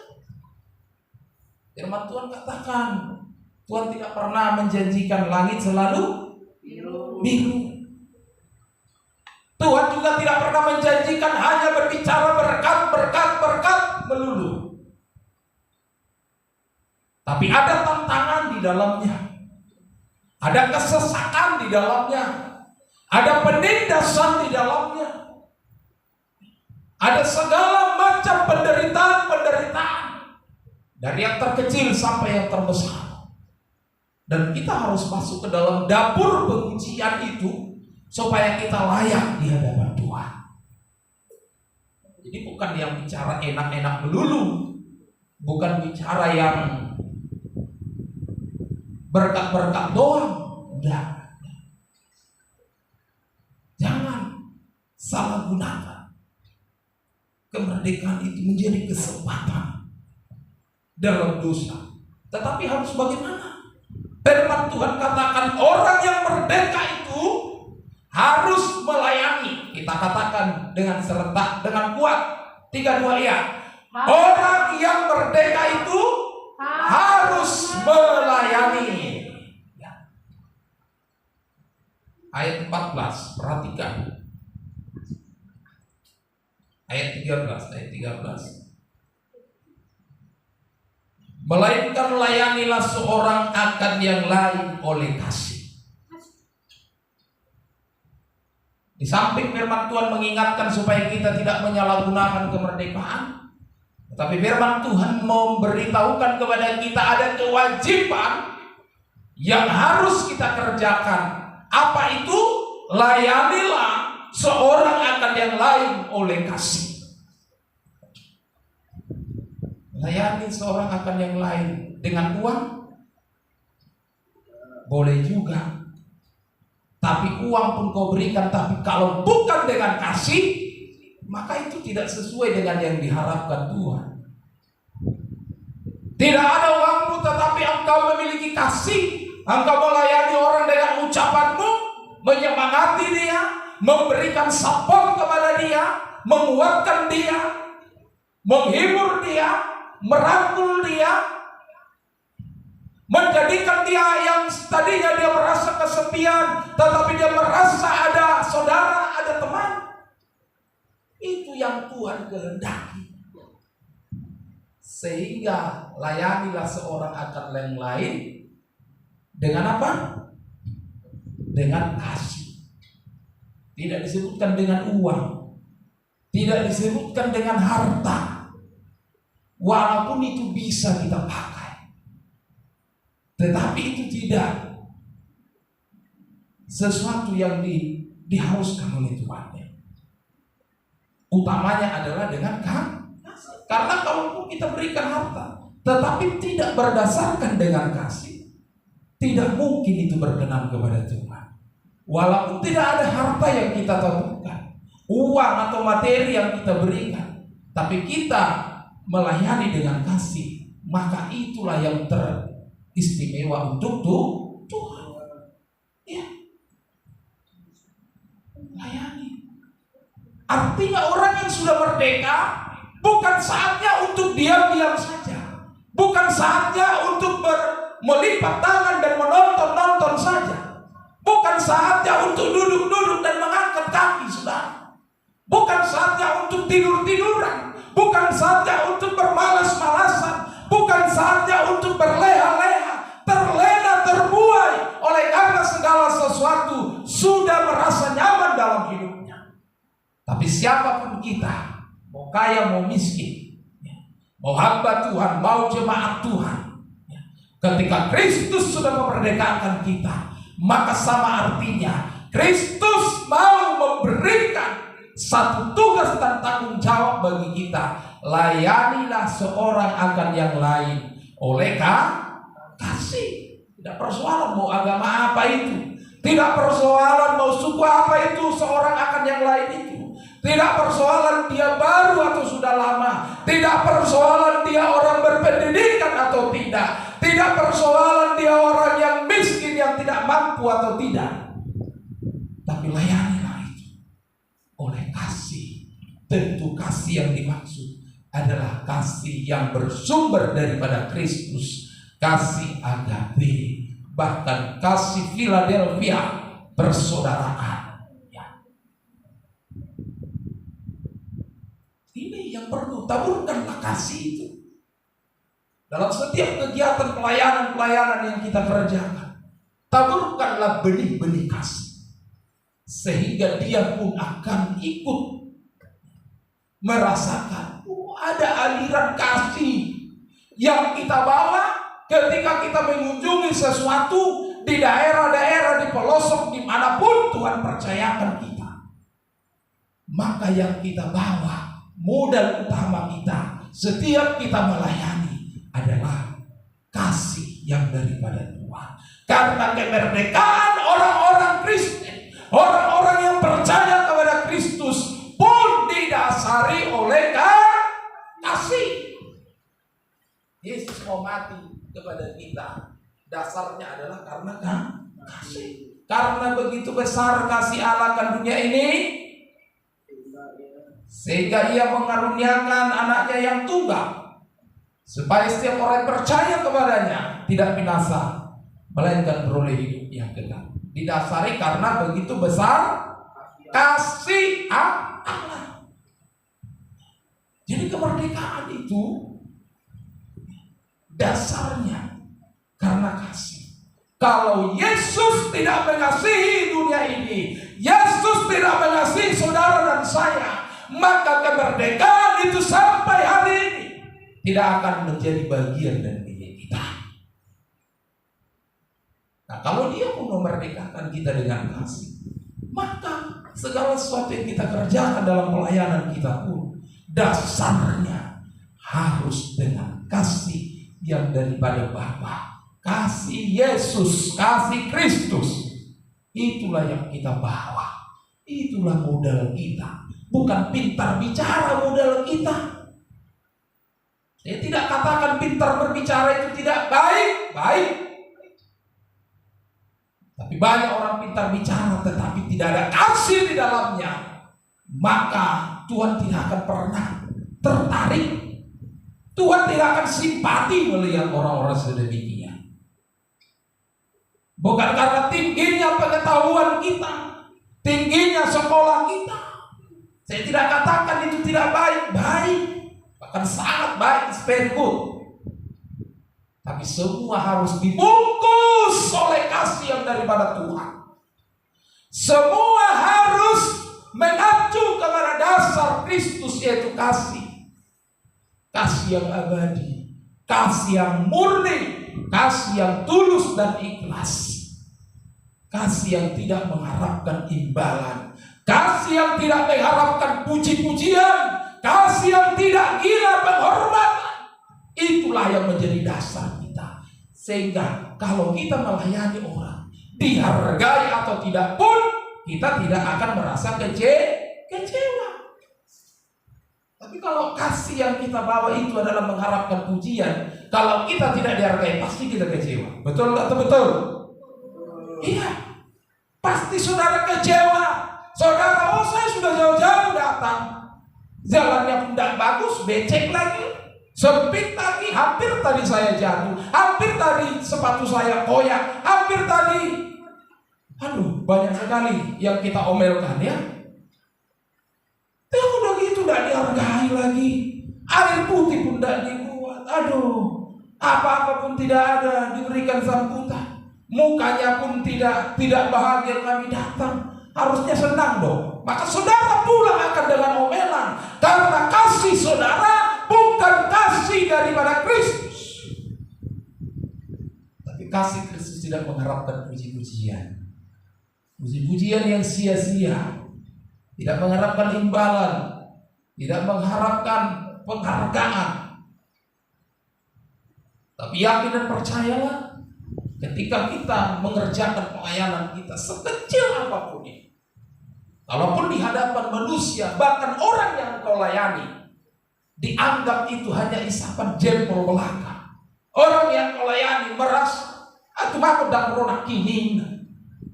Firman Tuhan katakan, Tuhan tidak pernah menjanjikan langit selalu biru. Tuhan juga tidak pernah menjanjikan hanya berbicara berkat melulu. Tapi ada tantangan di dalamnya, ada kesesakan di dalamnya, ada penindasan di dalamnya, ada segala macam penderitaan dari yang terkecil sampai yang terbesar. Dan kita harus masuk ke dalam dapur pengujian itu supaya kita layak di hadapan Tuhan. Jadi bukan yang bicara enak-enak melulu, bukan bicara yang berkat-berkat doang. Enggak. Jangan salah gunakan kemerdekaan itu menjadi kesempatan dalam dosa. Tetapi harus bagaimana? Firman Tuhan katakan orang yang merdeka itu harus melayani. Kita katakan dengan serentak, dengan kuat. 3, 2, ya. Orang yang merdeka itu harus melayani. Ya. Ayat 14, perhatikan. Ayat 13. Melainkan layanilah seorang akan yang lain oleh kasih. Di samping firman Tuhan mengingatkan supaya kita tidak menyalahgunakan kemerdekaan, tetapi firman Tuhan memberitahukan kepada kita ada kewajiban yang harus kita kerjakan. Apa itu? Layanilah seorang akan yang lain oleh kasih. Layani seorang akan yang lain dengan uang boleh juga. Tapi uang pun kau berikan, tapi kalau bukan dengan kasih, maka itu tidak sesuai dengan yang diharapkan Tuhan. Tidak ada uangmu tetapi engkau memiliki kasih, engkau melayani orang dengan ucapanmu, menyemangati dia, memberikan support kepada dia, menguatkan dia, menghibur dia, merangkul dia, menjadikan dia yang tadinya dia merasa kesepian, tetapi dia merasa ada saudara, ada teman. Itu yang Tuhan kehendaki. Sehingga layanilah seorang akan yang lain dengan apa? Dengan kasih. Tidak disebutkan dengan uang, tidak disebutkan dengan harta. Walaupun itu bisa kita pakai, tetapi itu tidak sesuatu yang diharuskan oleh Tuhan. Utamanya adalah dengan kasih. Karena kalau kita berikan harta, tetapi tidak berdasarkan dengan kasih, tidak mungkin itu berkenan kepada Tuhan. Walaupun tidak ada harta yang kita tabungkan, uang atau materi yang kita berikan, tapi kita melayani dengan kasih, maka itulah yang teristimewa untuk Tuhan. Ya. Layani. Artinya orang yang sudah merdeka bukan saatnya untuk diam-diam saja, bukan saatnya untuk melipat tangan dan menonton saja, bukan saatnya untuk duduk-duduk dan mengangkat kaki, saudara. Bukan saatnya untuk tidur-tiduran, bukan saatnya untuk bermalas-malasan, bukan saatnya untuk berleha-leha, terlena, terbuai oleh karena segala sesuatu sudah merasa nyaman dalam hidupnya. Tapi siapapun kita, mau kaya mau miskin, mau hamba Tuhan, mau jemaat Tuhan, ketika Kristus sudah memerdekakan kita, maka sama artinya Kristus mau memberikan satu tugas dan tanggung jawab bagi kita. Layanilah seorang akan yang lain oleh kasih. Tidak persoalan mau agama apa itu, tidak persoalan mau suku apa itu, seorang akan yang lain itu. Tidak persoalan dia baru atau sudah lama, tidak persoalan dia orang berpendidikan atau tidak, tidak persoalan dia orang yang miskin yang tidak mampu atau tidak. Tetapi layanilah itu oleh kasih. Tentu kasih yang dimaksud adalah kasih yang bersumber daripada Kristus, kasih agape, bahkan kasih Philadelphia, persaudaraan. Ya. Ini yang perlu, taburkanlah kasih itu dalam setiap kegiatan pelayanan yang kita kerjakan. Taburkanlah benih-benih kasih, sehingga dia pun akan ikut merasakan ada aliran kasih yang kita bawa ketika kita mengunjungi sesuatu di daerah-daerah, di pelosok, dimanapun Tuhan percayakan kita. Maka yang kita bawa, modal utama kita setiap kita melayani adalah kasih yang daripada Tuhan. Karena kemerdekaan orang-orang Kristen, orang-orang yang percaya kepada Kristus pun didasari oleh kasih. Yesus mau mati kepada kita, dasarnya adalah karena kasih. Karena begitu besar kasih Allah akan dunia ini, sehingga ia mengaruniakan anaknya yang tunggal, supaya setiap orang percaya kepadanya tidak binasa, melainkan beroleh hidup yang kekal. Didasari karena begitu besar kasih Allah. Jadi kemerdekaan itu dasarnya karena kasih. Kalau Yesus tidak mengasihi dunia ini, Yesus tidak mengasihi saudara dan saya, maka kemerdekaan itu sampai hari ini tidak akan menjadi bagian dari diri kita. Nah, kalau dia pun memerdekakan kita dengan kasih, maka segala sesuatu yang kita kerjakan dalam pelayanan kita pun dasarnya harus dengan kasih yang daripada Bapa, kasih Yesus, kasih Kristus. Itulah yang kita bawa, itulah modal kita. Bukan pintar bicara modal kita. Saya tidak katakan pintar berbicara itu tidak baik. Tapi banyak orang pintar bicara tetapi tidak ada kasih di dalamnya, maka Tuhan tidak akan pernah tertarik. Tuhan tidak akan simpati melihat orang-orang sedemikian. Bukan karena tingginya pengetahuan kita, tingginya sekolah kita. Saya tidak katakan itu tidak baik, bahkan sangat baik, very good. Tapi semua harus dibungkus oleh kasih yang daripada Tuhan. Semua harus mengacu kepada dasar Kristus, yaitu kasih. Kasih yang abadi, kasih yang murni, kasih yang tulus dan ikhlas. Kasih yang tidak mengharapkan imbalan, kasih yang tidak mengharapkan puji-pujian, kasih yang tidak gila penghormatan. Itulah yang menjadi dasar kita. Sehingga kalau kita melayani orang, dihargai atau tidak pun, kita tidak akan merasa kecewa. Tapi kalau kasih yang kita bawa itu adalah mengharapkan pujian, kalau kita tidak dihargai, pasti kita kecewa. Betul atau betul? Iya. Pasti saudara kecewa. Saudara, saya sudah jauh-jauh datang, jalannya pun tidak bagus, becek lagi, sempit lagi, hampir tadi saya jatuh, hampir tadi sepatu saya koyak, hampir tadi, banyak sekali yang kita omelkan ya. Udah gitu tidak dihargai lagi, air putih pun tidak dibuat, apa-apa pun tidak ada diberikan sambutan, mukanya pun tidak bahagia kami datang. Harusnya senang dong. Maka saudara pulang akan dengan omelan, karena kasih saudara bukan kasih daripada Kristus. Tapi kasih Kristus tidak mengharapkan puji-pujian, puji-pujian yang sia-sia, tidak mengharapkan imbalan, tidak mengharapkan penghargaan. Tapi yakin dan percayalah, ketika kita mengerjakan pelayanan kita sekecil apapun itu, kalaupun di hadapan manusia, bahkan orang yang kau layani, dianggap itu hanya isapan jempol belaka. Orang yang kau layani merasa, aku dan ronak kini.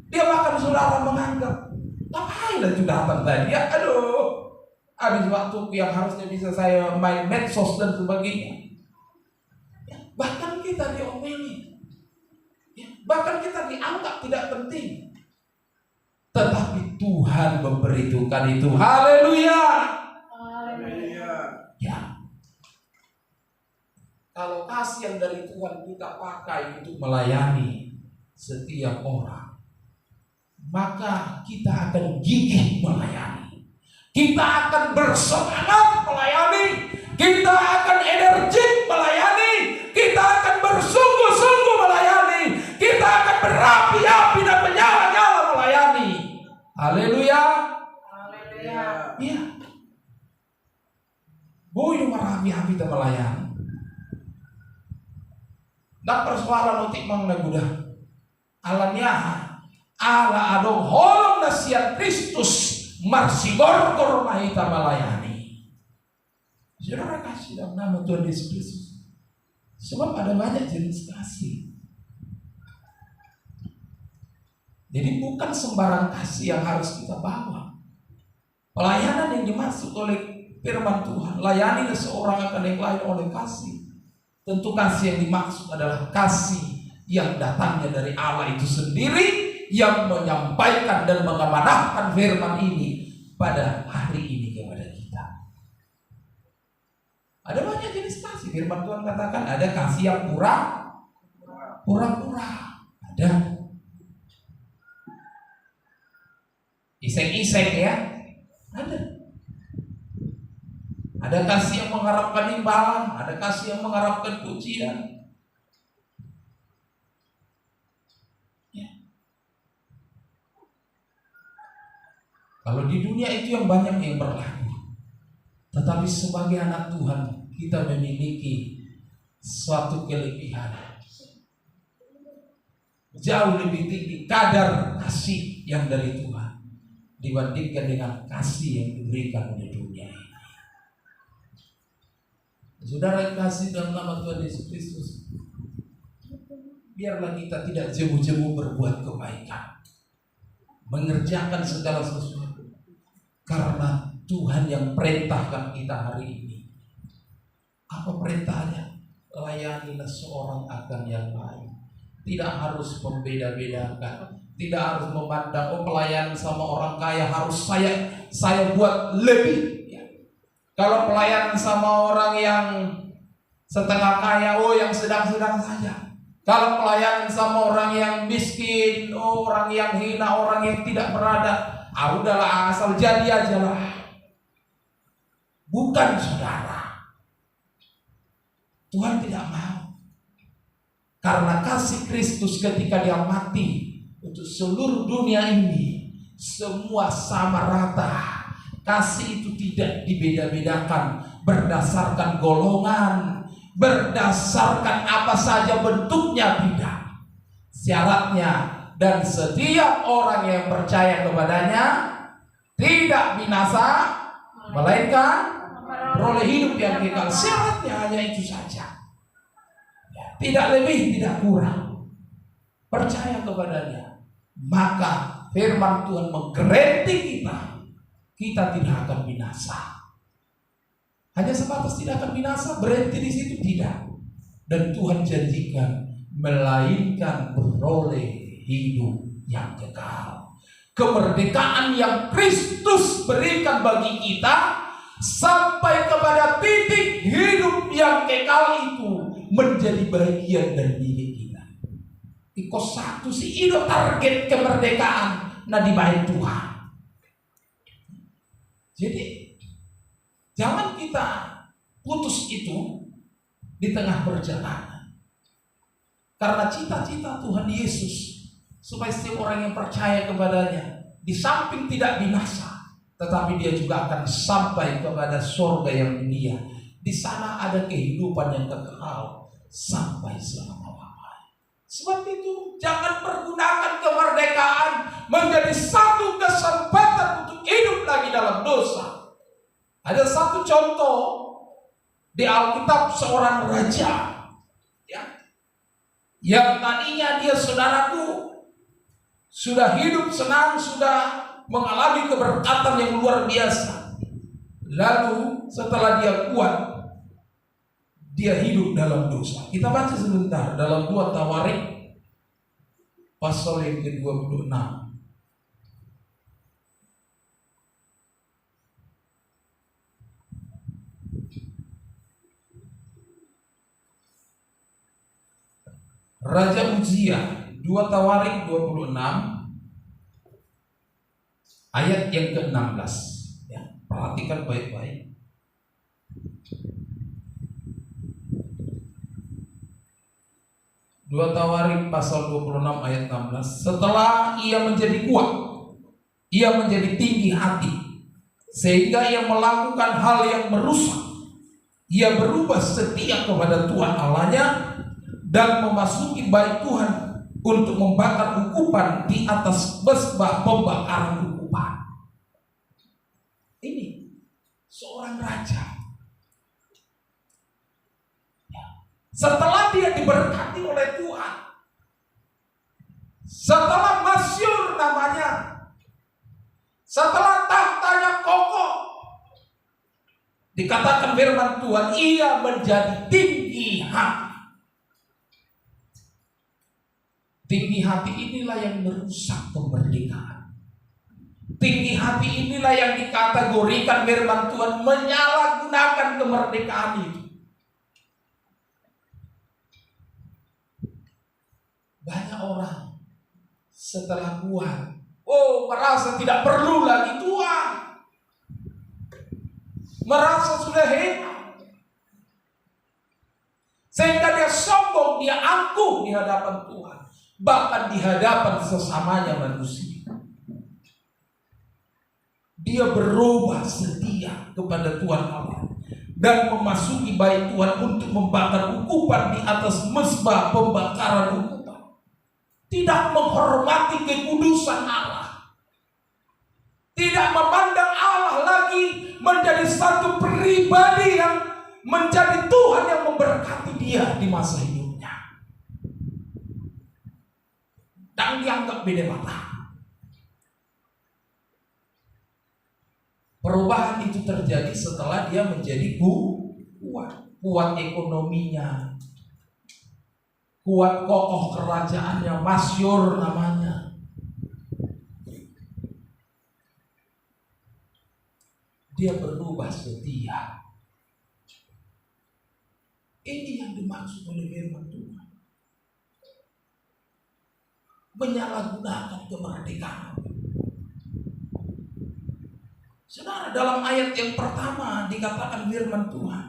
Dia bahkan saudara menganggap, lah itu datang tadi. Ya, aduh, habis waktu yang harusnya bisa saya main medsos dan sebagainya. Ya, bahkan kita diomeli, ya, bahkan kita dianggap tidak penting. Tetapi Tuhan memberitahukan itu. Haleluya. Ya. Kalau kasih yang dari Tuhan kita pakai untuk melayani setiap orang, maka kita akan gigih melayani. Kita akan bersemangat melayani. Kita akan energik melayani. Kita akan bersungguh-sungguh melayani. Kita akan berapi-api dan menyala-nyala melayani. Haleluya. Iya. Boyo merapi-api dan melayani. Dan persoalan untuk mengnagudah alamnya ala adong holong nasihat Kristus marsigor mahita melayani. Saudara kasih dalam nama Tuhan Yesus Kristus. Sebab ada banyak jenis kasih. Jadi bukan sembarang kasih yang harus kita bawa. Pelayanan yang dimaksud oleh firman Tuhan, layanilah seorang akan yang lain oleh kasih. Tentu kasih yang dimaksud adalah kasih yang datangnya dari Allah itu sendiri, yang menyampaikan dan mengamanahkan firman ini pada hari ini kepada kita. Ada banyak jenis kasih. Firman Tuhan katakan ada kasih yang pura-pura, ada iseng-iseng, ya, ada kasih yang mengharapkan imbalan, ada kasih yang mengharapkan pujian. Ya. Kalau di dunia itu yang banyak yang berlaku. Tetapi sebagai anak Tuhan, kita memiliki suatu kelebihan. Jauh lebih tinggi kadar kasih yang dari Tuhan dibandingkan dengan kasih yang diberikan oleh dunia. Saudara yang kasih dalam nama Tuhan Yesus Kristus, biarlah kita tidak jemu-jemu berbuat kebaikan, mengerjakan segala sesuatu, karena Tuhan yang perintahkan kita hari ini. Apa perintahnya? Layanilah seorang akan yang lain. Tidak harus membeda-bedakan, tidak harus memandang pelayan sama orang kaya harus saya buat lebih. Kalau pelayanan sama orang yang setengah kaya, yang sedang-sedang saja. Kalau pelayanan sama orang yang miskin, orang yang hina, orang yang tidak berada, udahlah asal jadi aja lah. Bukan, saudara. Tuhan tidak mau. Karena kasih Kristus ketika dia mati untuk seluruh dunia ini, semua sama rata. Kasih itu tidak dibeda-bedakan berdasarkan golongan, berdasarkan apa saja bentuknya, tidak. Syaratnya, dan setiap orang yang percaya kepadanya tidak binasa, melainkan beroleh hidup yang kekal. Syaratnya hanya itu saja, tidak lebih, tidak kurang. Percaya kepadanya, maka firman Tuhan menggaranti kita tidak akan binasa. Hanya sebatas tidak akan binasa, berhenti di situ, tidak. Dan Tuhan janjikan melainkan beroleh hidup yang kekal. Kemerdekaan yang Kristus berikan bagi kita sampai kepada titik hidup yang kekal itu menjadi bagian dari diri kita. Iko satu si itu target kemerdekaan di bait Tuhan. Jadi jangan kita putus itu di tengah perjalanan. Karena cita-cita Tuhan Yesus supaya setiap orang yang percaya kepadanya di samping tidak binasa, tetapi dia juga akan sampai kepada surga yang mulia. Di sana ada kehidupan yang kekal sampai selama-lamanya. Sebab itu jangan pergunakan kemerdekaan menjadi satu kesempatan untuk hidup lagi dalam dosa. Ada satu contoh di Alkitab, seorang raja, ya, yang tadinya dia, saudaraku, sudah hidup senang, sudah mengalami keberkatan yang luar biasa. Lalu setelah dia kuat, dia hidup dalam dosa. Kita baca sebentar dalam 2 Tawarik pasal yang ke-26. Raja Uzia, 2 Tawarik 26 ayat yang ke-16. Ya, perhatikan baik-baik. Dua Tawarik pasal 26 ayat 16. Setelah ia menjadi kuat, ia menjadi tinggi hati, sehingga ia melakukan hal yang merusak. Ia berubah setia kepada Tuhan Allahnya dan memasuki bait Tuhan untuk membakar ukupan di atas mezbah pembakaran ukupan. Ini seorang raja. Setelah dia diberkati oleh Tuhan, setelah masyhur namanya, setelah tahtanya kokoh, dikatakan firman Tuhan, ia menjadi tinggi hati. Tinggi hati inilah yang merusak kemerdekaan. Tinggi hati inilah yang dikategorikan firman Tuhan menyalahgunakan kemerdekaan itu. Banyak orang setelah kuat, merasa tidak perlu lagi Tuhan, merasa sudah hebat, sehingga dia sombong, dia angkuh di hadapan Tuhan, bahkan di hadapan sesamanya manusia. Dia berubah setia kepada Tuhan Allah dan memasuki bait Tuhan untuk membakar ukupan di atas mezbah pembakaran ukupan. Tidak menghormati kekudusan Allah, tidak memandang Allah lagi menjadi satu pribadi yang menjadi Tuhan yang memberkati dia di masa hidupnya, dan dianggap beda mata. Perubahan itu terjadi setelah dia menjadi kuat ekonominya, kuat kokoh kerajaannya, masyhur namanya. Dia berubah setia. Ini yang dimaksud oleh firman Tuhan. Menyalahgunakan kemerdekaan. Saudara, dalam ayat yang pertama dikatakan firman Tuhan,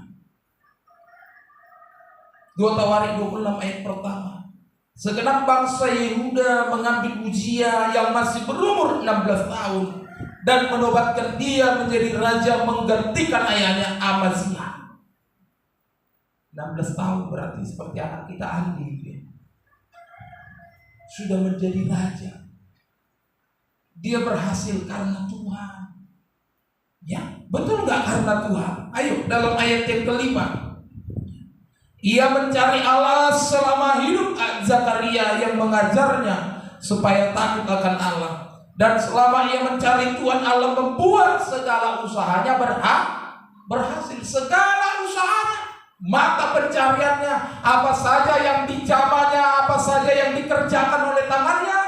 2 Tawarik 26 ayat pertama. Segenap bangsa Yehuda mengambil Uzia yang masih berumur 16 tahun dan menobatkan dia menjadi raja menggantikan ayahnya Amazia. 16 tahun berarti seperti anak kita Andi, ya. Sudah menjadi raja. Dia berhasil karena Tuhan. Ya, betul nggak karena Tuhan? Ayo, dalam ayat yang kelima. Ia mencari Allah selama hidup Zakaria yang mengajarnya supaya takut akan Allah. Dan selama ia mencari Tuhan, Allah membuat segala usahanya berhasil. Segala usahanya, mata pencariannya, apa saja yang dijamahnya, apa saja yang dikerjakan oleh tangannya,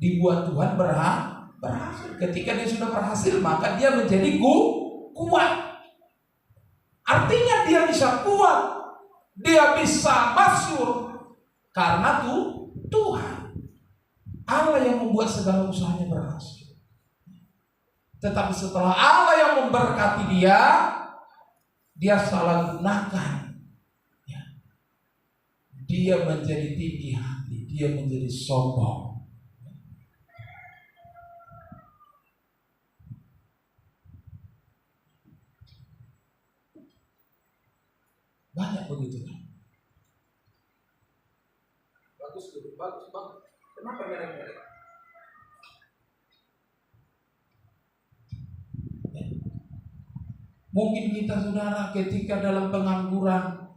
dibuat Tuhan berhasil. Ketika dia sudah berhasil, maka dia menjadi kuat. Artinya dia bisa kuat, dia bisa masyhur karena Tuhan Allah yang membuat segala usahanya berhasil. Tetapi setelah Allah yang memberkati dia salah gunakan, ya. Dia menjadi tinggi hati, dia menjadi sombong. Banyak begitu. Bagus. Kenapa merek-merek? Ya. Mungkin kita saudara ketika dalam pengangguran,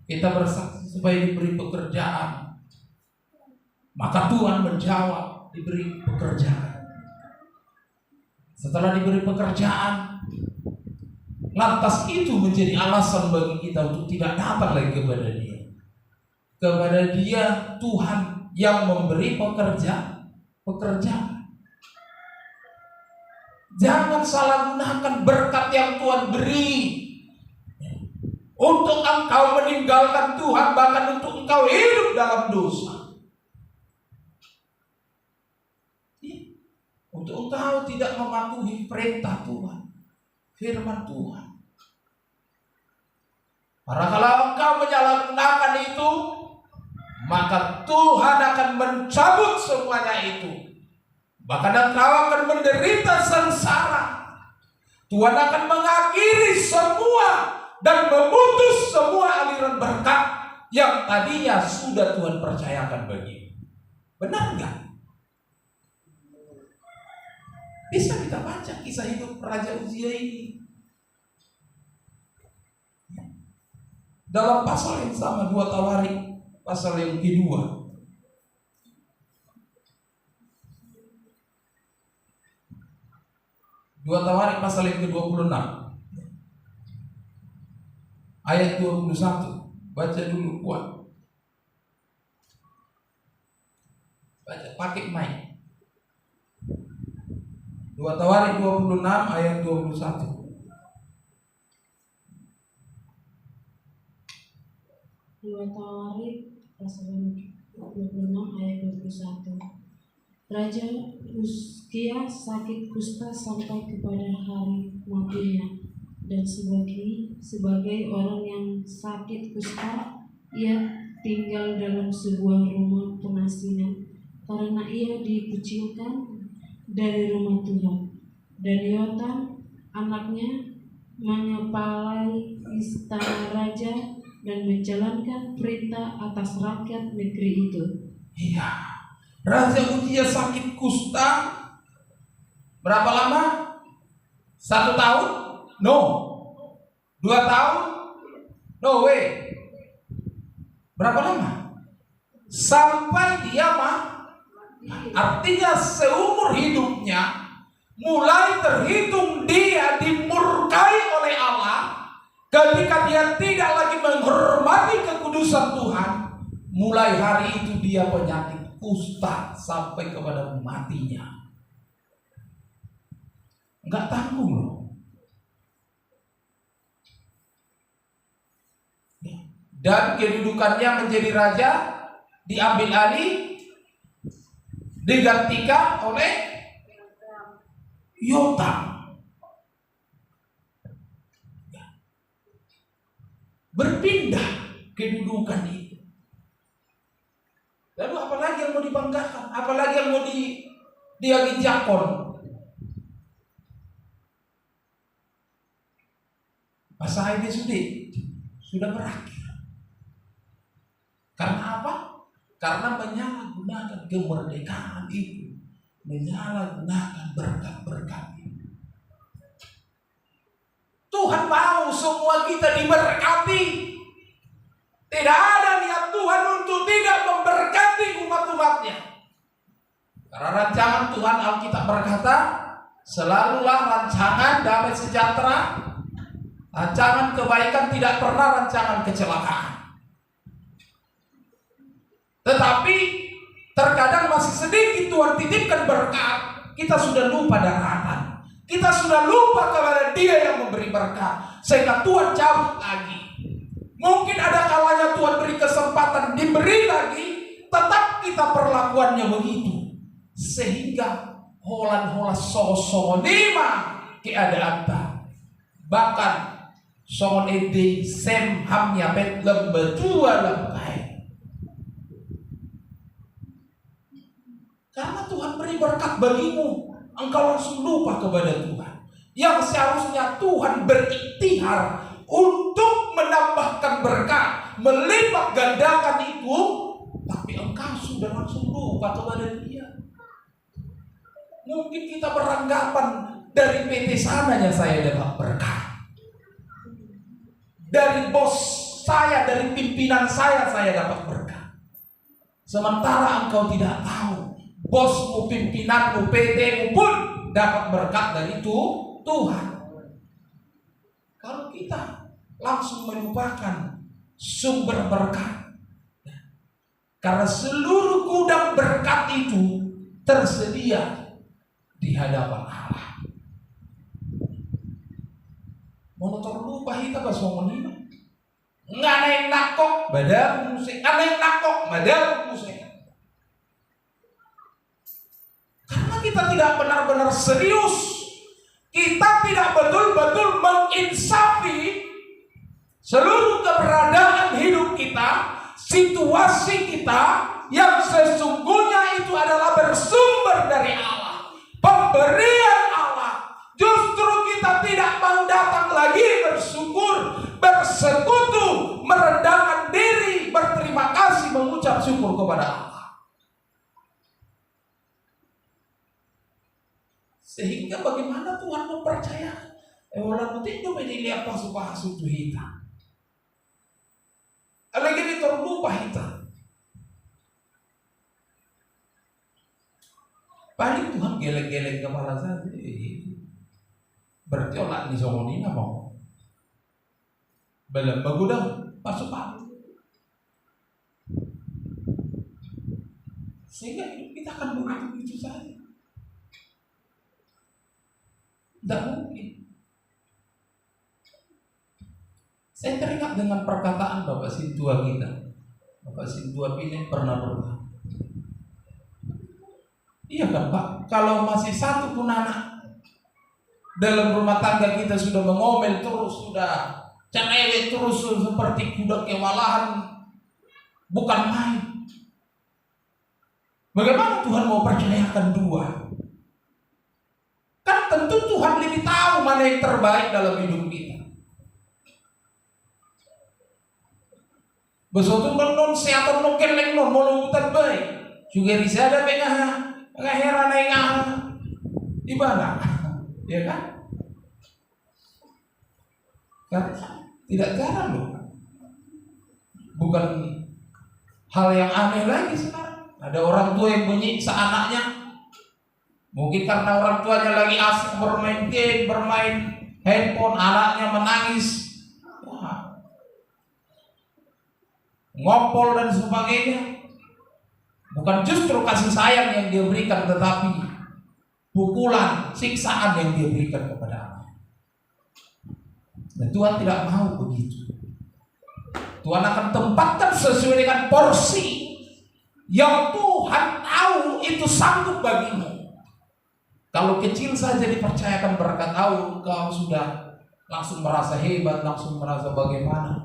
kita bersaksi supaya diberi pekerjaan, maka Tuhan menjawab diberi pekerjaan. Setelah diberi pekerjaan, lantas itu menjadi alasan bagi kita untuk tidak datang lagi kepada Dia. Kepada Dia Tuhan yang memberi pekerjaan. Jangan salah gunakan berkat yang Tuhan beri untuk engkau meninggalkan Tuhan, bahkan untuk engkau hidup dalam dosa. Untuk engkau tidak mematuhi perintah Tuhan, firman Tuhan. Karena kalau engkau menyalahgunakan itu, maka Tuhan akan mencabut semuanya itu. Bahkan engkau akan menderita sengsara. Tuhan akan mengakhiri semua dan memutus semua aliran berkat yang tadinya sudah Tuhan percayakan bagimu. Benar enggak? Bisa kita baca kisah hidup Raja Uzia ini. Dalam pasal yang sama, 2 Tawarik, pasal yang kedua. Dua Tawarik pasal yang ke-26 ayat 21. Baca dulu kuat. Baca pakai mic. 2 Tawarik 26 ayat 21. Dua Tawarik pasal 26 ayat 21. Raja Uzia sakit kusta sampai kepada hari matinya, dan sebagai orang yang sakit kusta, ia tinggal dalam sebuah rumah pengasingan karena ia dikucilkan dari rumah Tuhan. Dan Yotam anaknya mengepalai istana raja dan menjalankan perintah atas rakyat negeri itu. Iya, Raja Uzia sakit kusta berapa lama? 1 tahun? No. 2 tahun? No way. Berapa lama? Sampai dia artinya seumur hidupnya, mulai terhitung dia dimurkai oleh Allah ketika dia tidak lagi menghormati kekudusan Tuhan. Mulai hari itu dia penyakit kusta sampai kepada matinya. Enggak tanggung loh. Dan kedudukannya menjadi raja diambil alih, digantikan oleh Yotam. Berpindah kedudukan itu. Lalu apalagi yang mau dibanggakan? Apalagi yang mau diagijakon? Masa ini sudah berakhir. Karena apa? Karena menyalahgunakan kemerdekaan itu, menyalahgunakan berkat-berkat itu. Tuhan mau semua kita diberkati. Tidak ada niat Tuhan untuk tidak memberkati umat-umatnya. Karena rancangan Tuhan, Alkitab berkata, selalulah rancangan damai sejahtera, rancangan kebaikan, tidak pernah rancangan kecelakaan. Tetapi terkadang masih sedikit Tuhan titipkan berkat, kita sudah lupa daratan. Kita sudah lupa kepada Dia yang memberi berkat, sehingga Tuhan cabut lagi. Mungkin ada kalanya Tuhan beri kesempatan, diberi lagi, tetap kita perlakuannya begitu, sehingga holan-hola so-so-lima keadaan ta. Bahkan songon ede sem hamnya bet lembedua lempai. Karena Tuhan beri berkat bagimu, engkau langsung lupa kepada Tuhan. Yang seharusnya Tuhan berikhtiar untuk menambahkan berkat, melipat gandakan itu, tapi engkau sudah langsung lupa kepada Dia. Mungkin kita beranggapan dari PT sananya saya dapat berkat, dari bos saya, dari pimpinan saya dapat berkat. Sementara engkau tidak tahu bosmu, pimpinanmu, PT-mu pun dapat berkat dari Tuhan. Kalau kita langsung melupakan sumber berkat, karena seluruh gudang berkat itu tersedia di hadapan Allah. Monotor lupa kita basomoni. Nggak ada yang nakok, badal musik. Nggak ada yang nakok, badal musik. Karena kita tidak benar-benar serius, kita tidak betul-betul menginsafi seluruh keberadaan hidup kita, situasi kita yang sesungguhnya itu adalah bersumber dari Allah, pemberian Allah. Justru kita tidak mau datang lagi bersyukur, bersekutu, merendahkan diri, berterima kasih, mengucap syukur kepada Allah. Sehingga bagaimana Tuhan mempercayakan orang itu menjadi pasu-pasu itu hitam. Lagi terlupa hitam. Paling Tuhan geleng-geleng kepala saja. Berarti orang di Somoni nggak mau. Belum bagudang pasu-pasu. Sehingga hidup kita akan begitu saja. Tidak mungkin. Saya teringat dengan perkataan Bapak Sintua kita. Bapak Sintua Pineh pernah berkata, iya kan Pak, kalau masih satu pun anak dalam rumah tangga kita sudah mengomel terus, sudah cenewek terus seperti kuda kewalahan, bukan main. Bagaimana Tuhan mau percayakan dua? Kan tentu Tuhan lebih tahu mana yang terbaik dalam hidup kita. Besotu non seatan non keleng non mau baik. Juga bisa ada pengaheran yang ibadah, ya kan? Kan tidak jarang loh. Bukan hal yang aneh lagi sekarang. Ada orang tua yang menyiksa anaknya. Mungkin karena orang tuanya lagi asik bermain game, bermain handphone, anaknya menangis, ngompol dan sebagainya. Bukan justru kasih sayang yang dia berikan, tetapi pukulan, siksaan yang dia berikan kepada anak. Dan Tuhan tidak mau begitu. Tuhan akan tempatkan sesuai dengan porsi yang Tuhan tahu itu sanggup bagimu. Kalau kecil saja dipercayakan berkat Allah, kau sudah langsung merasa hebat, langsung merasa bagaimana.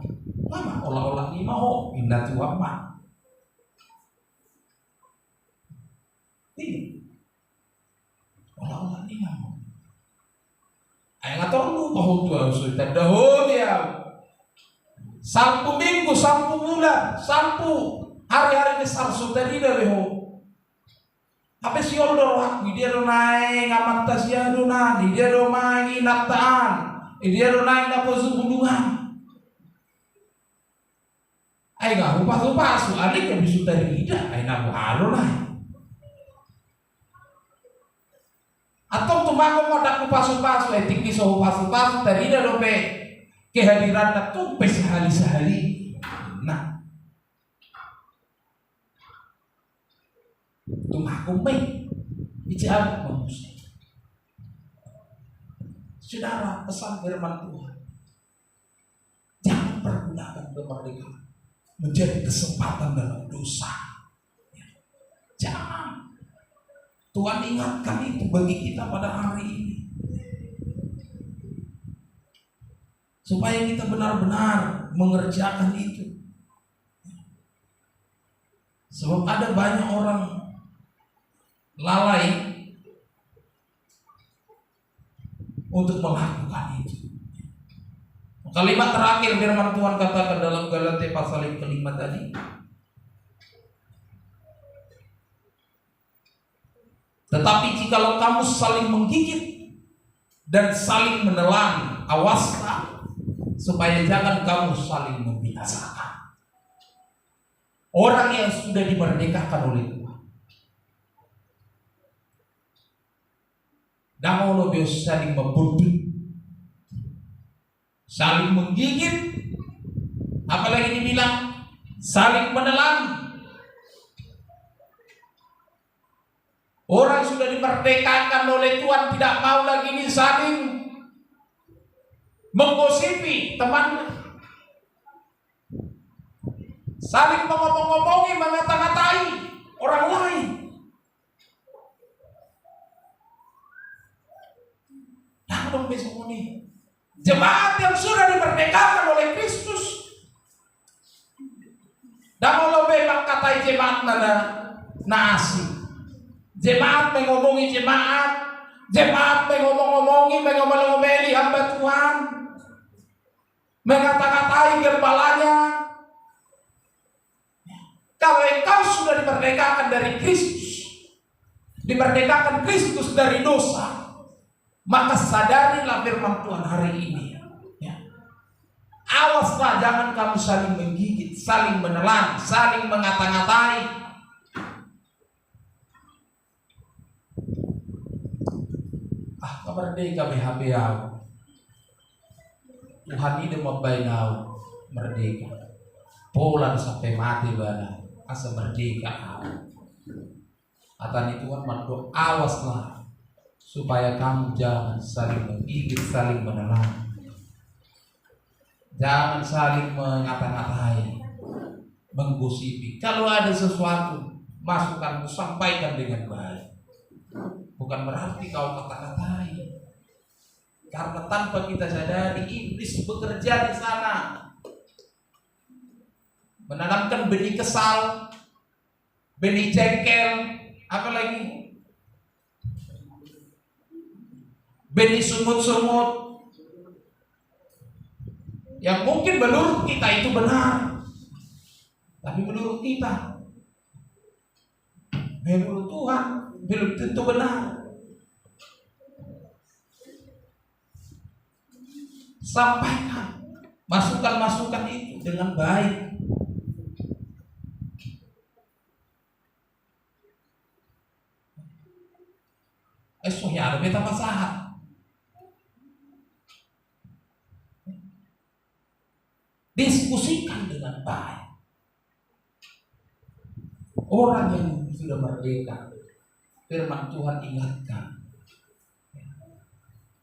Lama olah-olah ni mau indah Tuhan mah. Ini olah-olah ni mau. Ay ngator lu bahwa Tuhan sudah dahulu ya. Sampu minggu, sampu bulan, sampu hari-hari besar sudah tidak beho. Apa sih orang waktu dia do naik ngamat tasya do nani dia do main nataan dia do naik dapat hubungan. Ay nggak lupa su adik yang bisa dari tidak ay nabu halu lah. Atau tumago mau dak pasu etik kiso pasu dari dia do pe kehadiran dak tuh pe sehari. Nah tumakumay bicara manusia. Saudara, pesan firman Tuhan, jangan pergunakan kemerdekaan menjadi kesempatan dalam dosa. Jangan. Tuhan ingatkan itu bagi kita pada hari ini, supaya kita benar-benar mengerjakan itu. Sebab ada banyak orang lalai untuk melakukan itu. Kalimat terakhir firman Tuhan katakan dalam Galatia pasal yang kelima tadi, tetapi jikalau kamu saling menggigit dan saling menelan, awaslah supaya jangan kamu saling membinasakan orang yang sudah dimerdekakan oleh Tuhan. Damo lo bios saling membuntut, saling menggigit, apalagi dibilang saling menelan. Orang sudah dimerdekakan oleh Tuhan tidak mau lagi ini saling menggosipi temannya, saling mengomong-ngomongi, mengata-ngatai orang lain. Nah, dong besok ini jemaat yang sudah dimerdekakan oleh Kristus. Dan kalau memang katai jemaat nasi. Jemaat mengomongi jemaat mengomong-ngomeli hamba Tuhan, mengata-ngatai gembalanya. Kalau engkau sudah dimerdekakan dari Kristus, dimerdekakan Kristus dari dosa, maka sadarilah firman Tuhan hari ini. Ya. Awaslah, jangan kamu saling menggigit, saling menelan, saling mengata-ngatai. Merdeka BHP Tuhan ini membayar merdeka. Polan sampai mati bana asa merdeka. Atan itu Tuhan mandu, awaslah supaya kamu jangan saling menggigit, saling menelan, jangan saling mengata-ngatai, menggosipi. Kalau ada sesuatu, masukkan, sampaikan dengan baik. Bukan berarti kau kata-katai, karena tanpa kita sadari iblis bekerja di sana, menanamkan benih kesal, benih jengkel, apalagi benih sungut-sungut yang mungkin menurut kita itu benar, tapi menurut kita, menurut Tuhan belum tentu benar. Sampaikan masukan-masukan itu dengan baik. Ya ada beta masalah. Diskusikan dengan baik. Orang yang sudah merdeka, firman Tuhan ingatkan.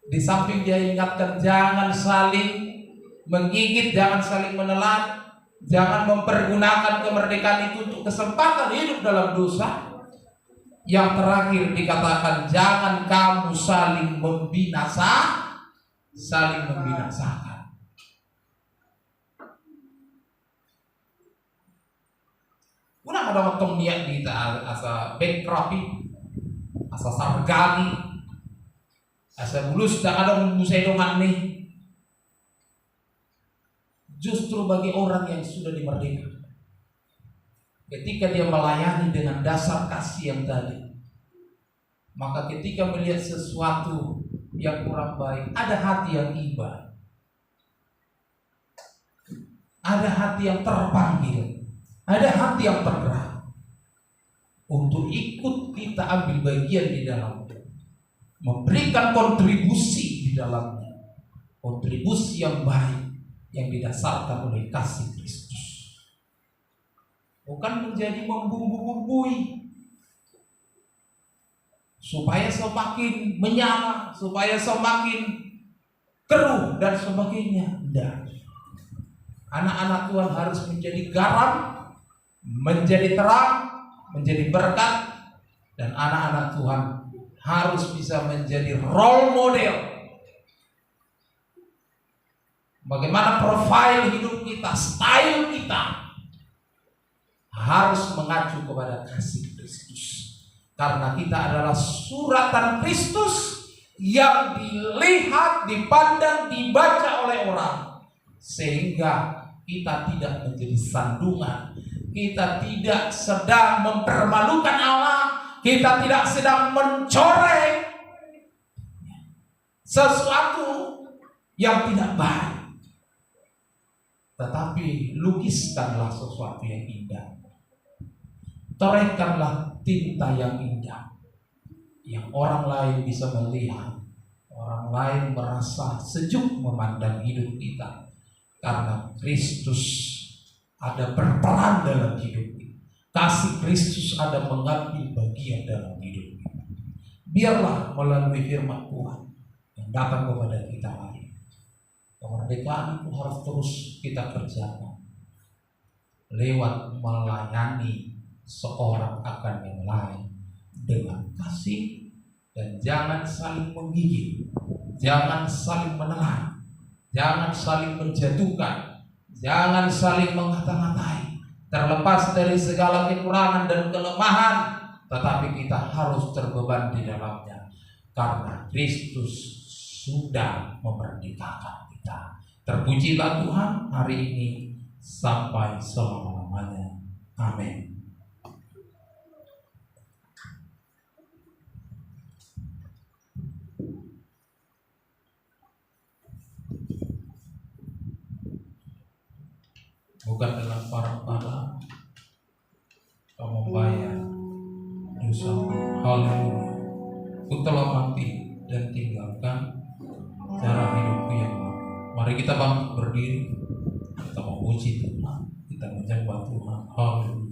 Di samping dia ingatkan, jangan saling menggigit, jangan saling menelan, jangan mempergunakan kemerdekaan itu untuk kesempatan hidup dalam dosa. Yang terakhir dikatakan, jangan kamu saling membinasakan. Kuna ada waktu niat kita asa bankruptcy, asa sargani, asa bulus tak ada musedongan nih. Justru bagi orang yang sudah dimerdekakan, ketika dia melayani dengan dasar kasih yang tadi, maka ketika melihat sesuatu yang kurang baik, ada hati yang iba, ada hati yang terpanggil, ada hati yang tergerak untuk ikut kita ambil bagian di dalamnya, memberikan kontribusi di dalamnya, kontribusi yang baik yang didasarkan oleh kasih Kristus, bukan menjadi membumbu-bumbui supaya semakin menyala, supaya semakin keruh dan sebagainya. Tidak. Anak-anak Tuhan harus menjadi garam, menjadi terang, menjadi berkat, dan anak-anak Tuhan harus bisa menjadi role model. Bagaimana profil hidup kita, style kita harus mengacu kepada kasih Kristus, karena kita adalah suratan Kristus yang dilihat, dipandang, dibaca oleh orang, sehingga kita tidak menjadi sandungan, kita tidak sedang mempermalukan Allah, kita tidak sedang mencoreng sesuatu yang tidak baik, tetapi lukiskanlah sesuatu yang indah, torehkanlah tinta yang indah, yang orang lain bisa melihat, orang lain merasa sejuk memandang hidup kita, karena Kristus ada berperan dalam hidup kita. Kasih Kristus ada mengambil bagian dalam hidup kita. Biarlah melalui firman Tuhan yang datang kepada kita hari ini, kemerdekaan itu harus terus kita kerjakan lewat melayani seorang akan yang lain dengan kasih, dan jangan saling menggigit, jangan saling menelan, jangan saling menjatuhkan, jangan saling mengata-ngatai. Terlepas dari segala kekurangan dan kelemahan, tetapi kita harus terbeban di dalamnya, karena Kristus sudah memerdekakan kita. Terpujilah Tuhan hari ini sampai selama-lamanya. Amin. Bukan dalam parang-parang kamu membayar dosa. Haleluya. Ku telah mati dan tinggalkan cara hidupku yang lama. Mari kita bangkit berdiri, kita memuji Tuhan, kita menyembah Tuhan. Haleluya.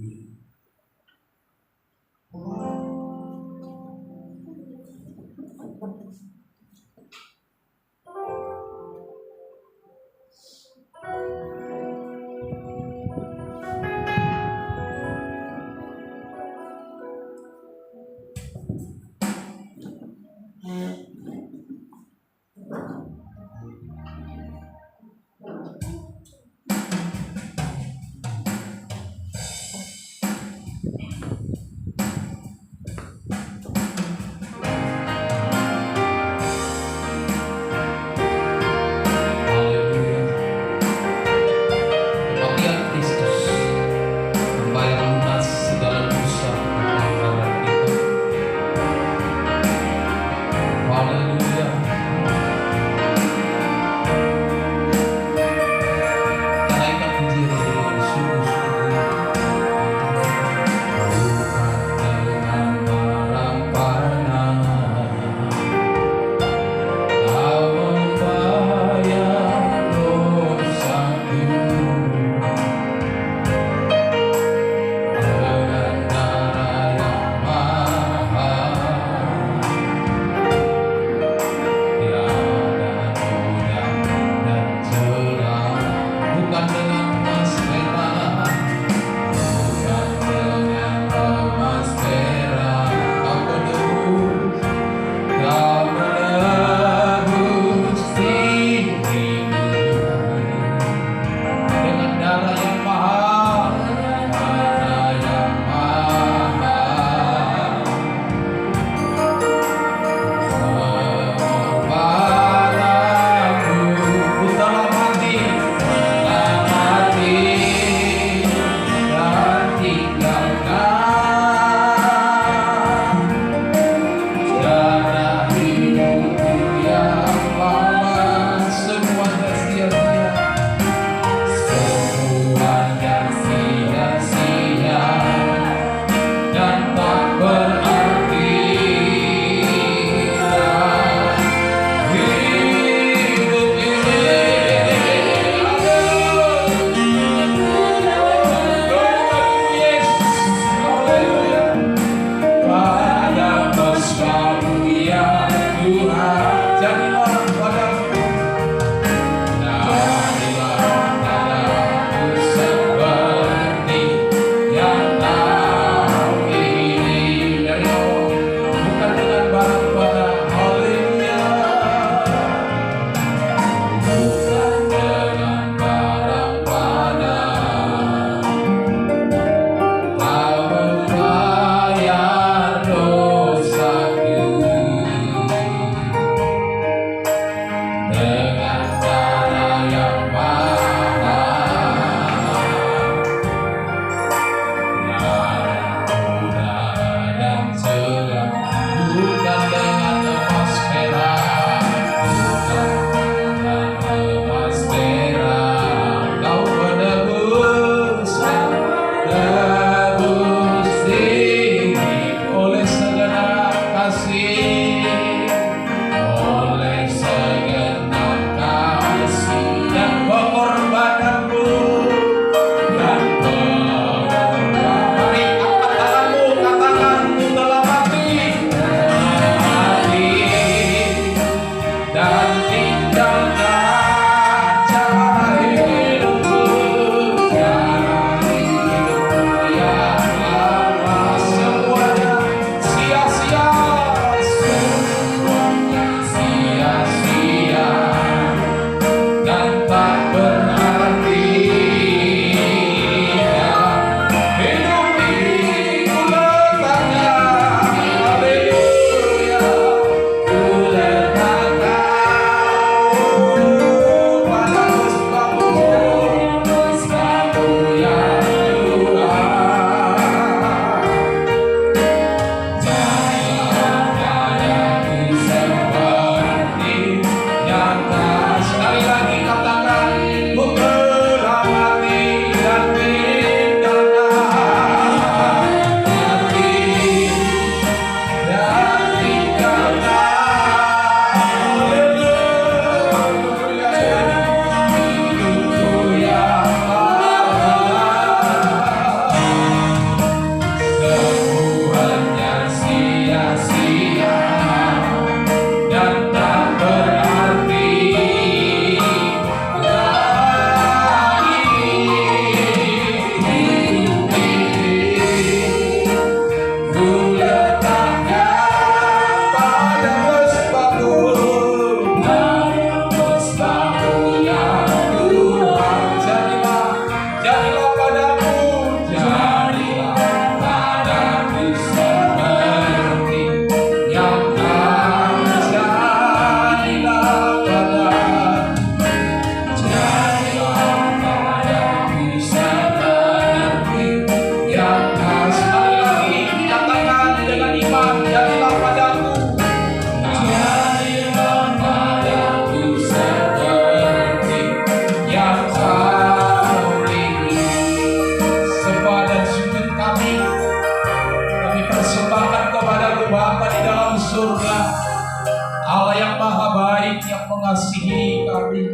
Allah yang maha baik yang mengasihi kami.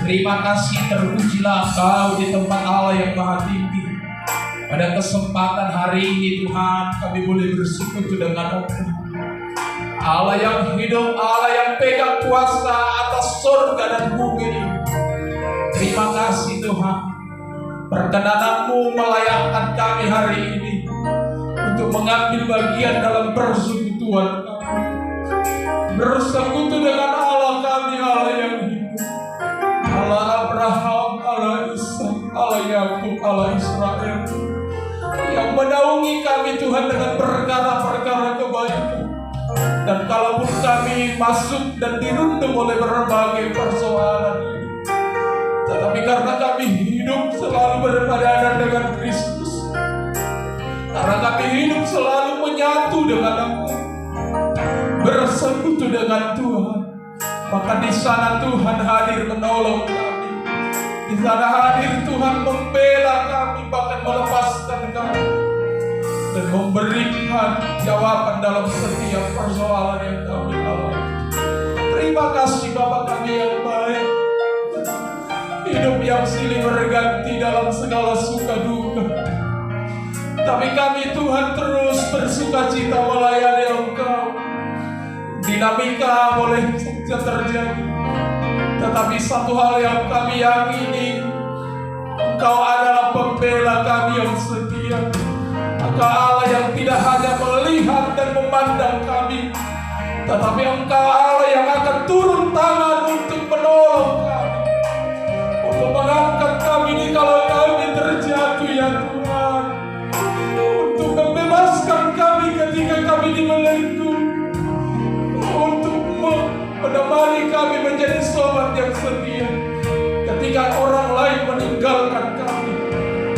Terima kasih, terpujilah Engkau di tempat Allah yang maha tinggi. Pada kesempatan hari ini Tuhan, kami boleh bersekutu dengan Engkau, Allah yang hidup, Allah yang pegang kuasa atas surga dan bumi. Terima kasih Tuhan, perkenan-Mu melayakkan kami hari ini untuk mengambil bagian dalam persekutuan kami, bersekutu dengan Allah kami, Allah yang hidup, Allah Abraham, Allah Ishak, Allah Yakub, Allah Israel, yang menaungi kami Tuhan dengan perkara-perkara kebaikan. Dan kalaupun kami masuk dan dirundung oleh berbagai persoalan ini, tetapi karena kami hidup selalu berpadanan dengan Kristus, karena kami hidup selalu menyatu dengan Engkau, bersekutu dengan Tuhan, maka di sana Tuhan hadir menolong kami. Di sana hadir Tuhan membela kami, bahkan melepaskan kami dan memberikan jawaban dalam setiap persoalan yang kami alami. Terima kasih Bapa kami yang baik, hidup yang silih berganti dalam segala suka duka, tapi kami Tuhan terus bersukacita melayani Engkau. Dinamika boleh saja terjadi, tetapi satu hal yang kami yakini, Engkau adalah pembela kami yang setia. Engkau Allah yang tidak hanya melihat dan memandang kami, tetapi Engkau Allah yang akan turun tangan untuk menolong kami, untuk mengangkat kami kalau kami terjatuh ya Tuhan, untuk membebaskan kami ketika kami dibelenggu, untuk menemani kami menjadi sobat yang setia ketika orang lain meninggalkan kami.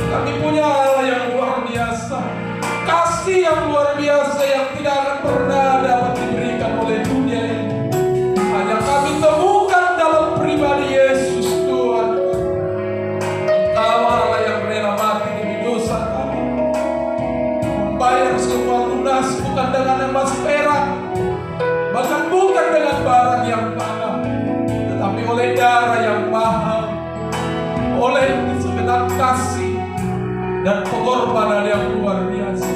Kami punya Allah yang luar biasa, kasih yang luar biasa yang tidak akan pernah dapat diberikan oleh dunia ini. Hanya kami temukan dalam pribadi Yesus Tuhan. Engkau Allah yang rela mati demi dosa kami, membayar semua lunas, bukan dengan emas perak, bahkan bukan dengan barang yang mahal, tetapi oleh darah yang mahal, oleh segenap kasih dan pengorbanan yang luar biasa.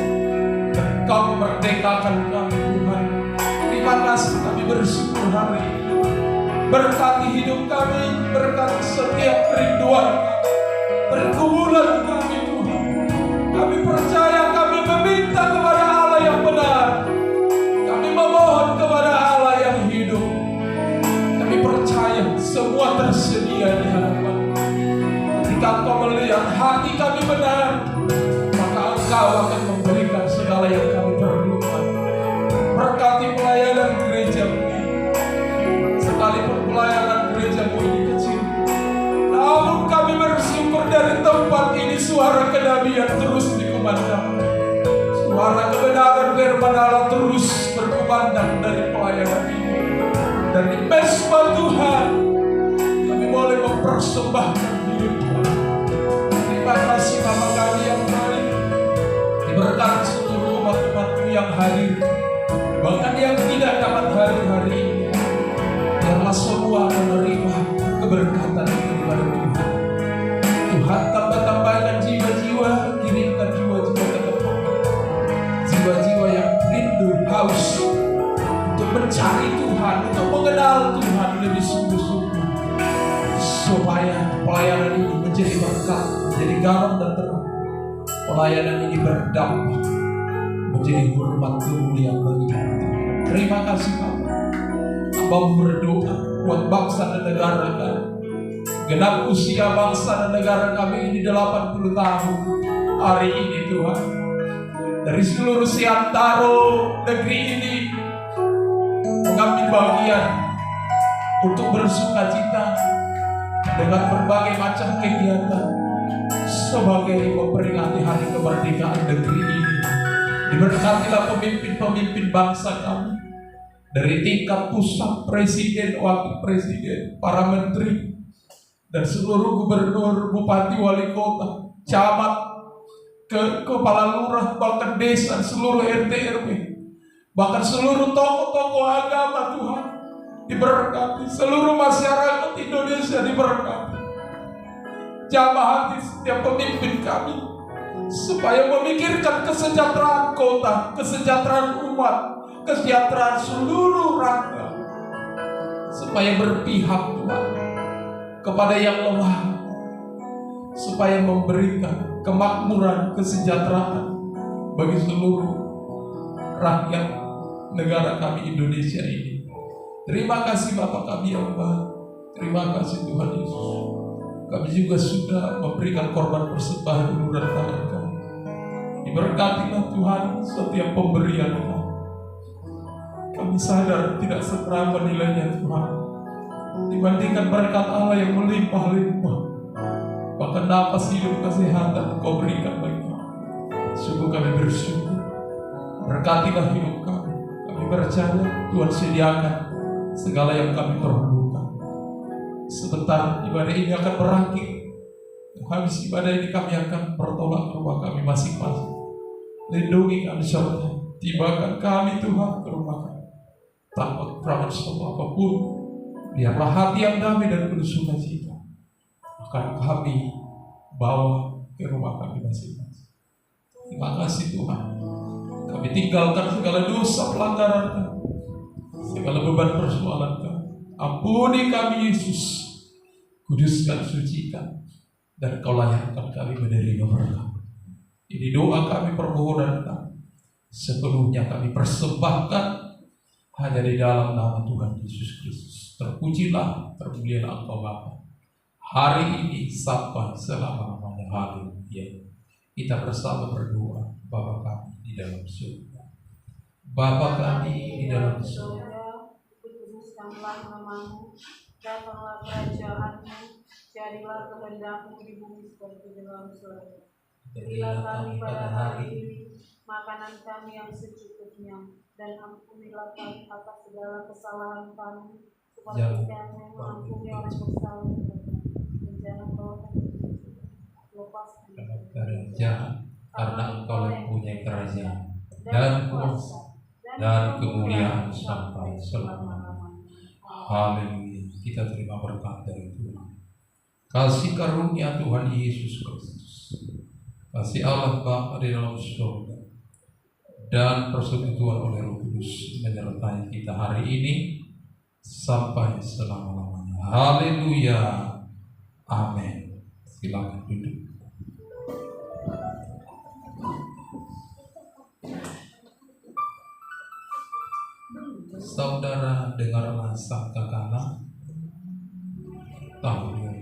Dan Kau memerdekakan kami Tuhan. Terima kasih, kami bersyukur hari ini. Berkati hidup kami, berkati setiap kerinduan kami, pergumulan kami Tuhan. Kami percaya, kami meminta kepada Allah yang benar, kami memohon kepada Allah yang hidup. Kami percaya semua tersedia di hadapan. Ketika Engkau melihat hati kami benar, maka Engkau akan memberikan segala yang kami perlukan. Berkati pelayanan gereja ini, sekalipun pelayanan gereja ini kecil, namun kami bersyukur dari tempat ini suara kenabian terus dikumandangkan, suara kebenaran firman Allah terus berkumandang dari pelayanan ini. Dari mesbah Tuhan kami boleh mempersembahkan hidup kami. Terima kasih Bapa kami yang baik, diberkati seluruh umat-umat-Mu yang hadir, bahkan yang tidak dapat hadir hari ini. Biarlah semua menerima keberkatan daripada Tuhan. Tuhan tambah-tambahkan jiwa-jiwa, kirimkan jiwa-jiwa ke depan, jiwa-jiwa yang rindu, haus untuk mencari Tuhan, untuk mengenal Tuhan lebih sungguh-sungguh, supaya pelayanan ini menjadi berkat, menjadi garam dan terang. Pelayanan ini berdampak menjadi hormat kemuliaan bagi kami. Terima kasih Bapak. Hamba berdoa buat bangsa dan negara kami. Genap usia bangsa dan negara kami ini 80 tahun hari ini Tuhan. Dari seluruh siantaro negeri ini mengambil bagian untuk bersukacita dengan berbagai macam kegiatan sebagai memperingati hari kemerdekaan negeri ini. Diberkatilah pemimpin-pemimpin bangsa kami, dari tingkat pusat, presiden, wakil presiden, para menteri, dan seluruh gubernur, bupati, wali kota, camat, kepala lurah, bahkan desa, seluruh RT RW, bahkan seluruh tokoh-tokoh agama Tuhan. diberkati, seluruh masyarakat Indonesia diberkati. Jamah hati setiap pemimpin kami supaya memikirkan kesejahteraan kota, kesejahteraan umat, kesejahteraan seluruh rakyat, supaya berpihak Tuhan kepada yang lemah, supaya memberikan kemakmuran, kesejahteraan bagi seluruh rakyat negara kami Indonesia ini. Terima kasih Bapa kami yang baik. Terima kasih Tuhan Yesus. Kami juga sudah memberikan korban persembahan uluran tangan kami. Diberkatilah Tuhan setiap pemberian kami. Kami sadar tidak seberapa nilainya Tuhan dibandingkan berkat Allah yang melimpah-limpah. Bahkan napas hidup kesehatan Kau berikan bagi kami. Sungguh kami bersyukur. Berkatilah hidup kami. Kami percaya Tuhan sediakan segala yang kami perlukan. Sebentar ibadah ini akan berakhir. Habis ibadah ini kami akan bertolak ke rumah kami masing-masing. Lindungi kami serta tibakan kami Tuhan ke rumah kami tanpa kekurangan apapun. Biarlah hati yang damai dan penuh sukacita akan kami bawa ke rumah kami masing-masing. Terima kasih Tuhan. Kami tinggalkan segala dosa pelanggaran kami, segala beban persoalan kami. Ampuni kami Yesus, kuduskan, sucikan, dan Kau layakkan kami menerima berkat. Ini doa kami, permohonan kami, sepenuhnya kami persembahkan hanya di dalam nama Tuhan Yesus Kristus. Terpujilah, termulialah Engkau Bapa hari ini sampai selama-lamanya. Haleluya. Kita bersama berdoa. Bapa kami di dalam surga, Bapa kami di dalam surga, dikuduskanlah namamu, datanglah kerajaanmu, jadilah kehendakmu di bumi seperti di dalam surga. Berilah kami pada hari ini makanan kami yang secukupnya, dan ampunilah kami atas segala kesalahan kami, seperti kami mengampuni orang bersalah kepada kami. Dan jangan bawa kami lepaskan dari jahat, karena Engkau mempunyai kerajaan dan kuasa dan kemuliaan sampai selama-lamanya. Haleluya. Kita terima berkat dari Tuhan. Kasih karunia Tuhan Yesus Kristus, kasih Allah Bapa di dalam surga, dan persekutuan oleh Roh Kudus menyertai kita hari ini sampai selama-lamanya. Haleluya. Amin. Silakan duduk. Saudara, dengarlah sabda tahun yang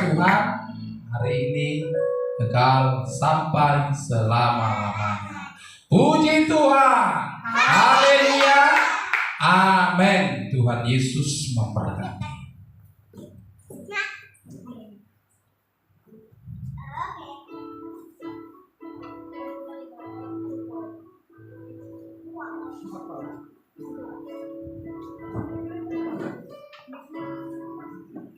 Tuhan hari ini kekal sampai selama-lamanya. Puji Tuhan. Haleluya. Amin. Tuhan Yesus memberkati.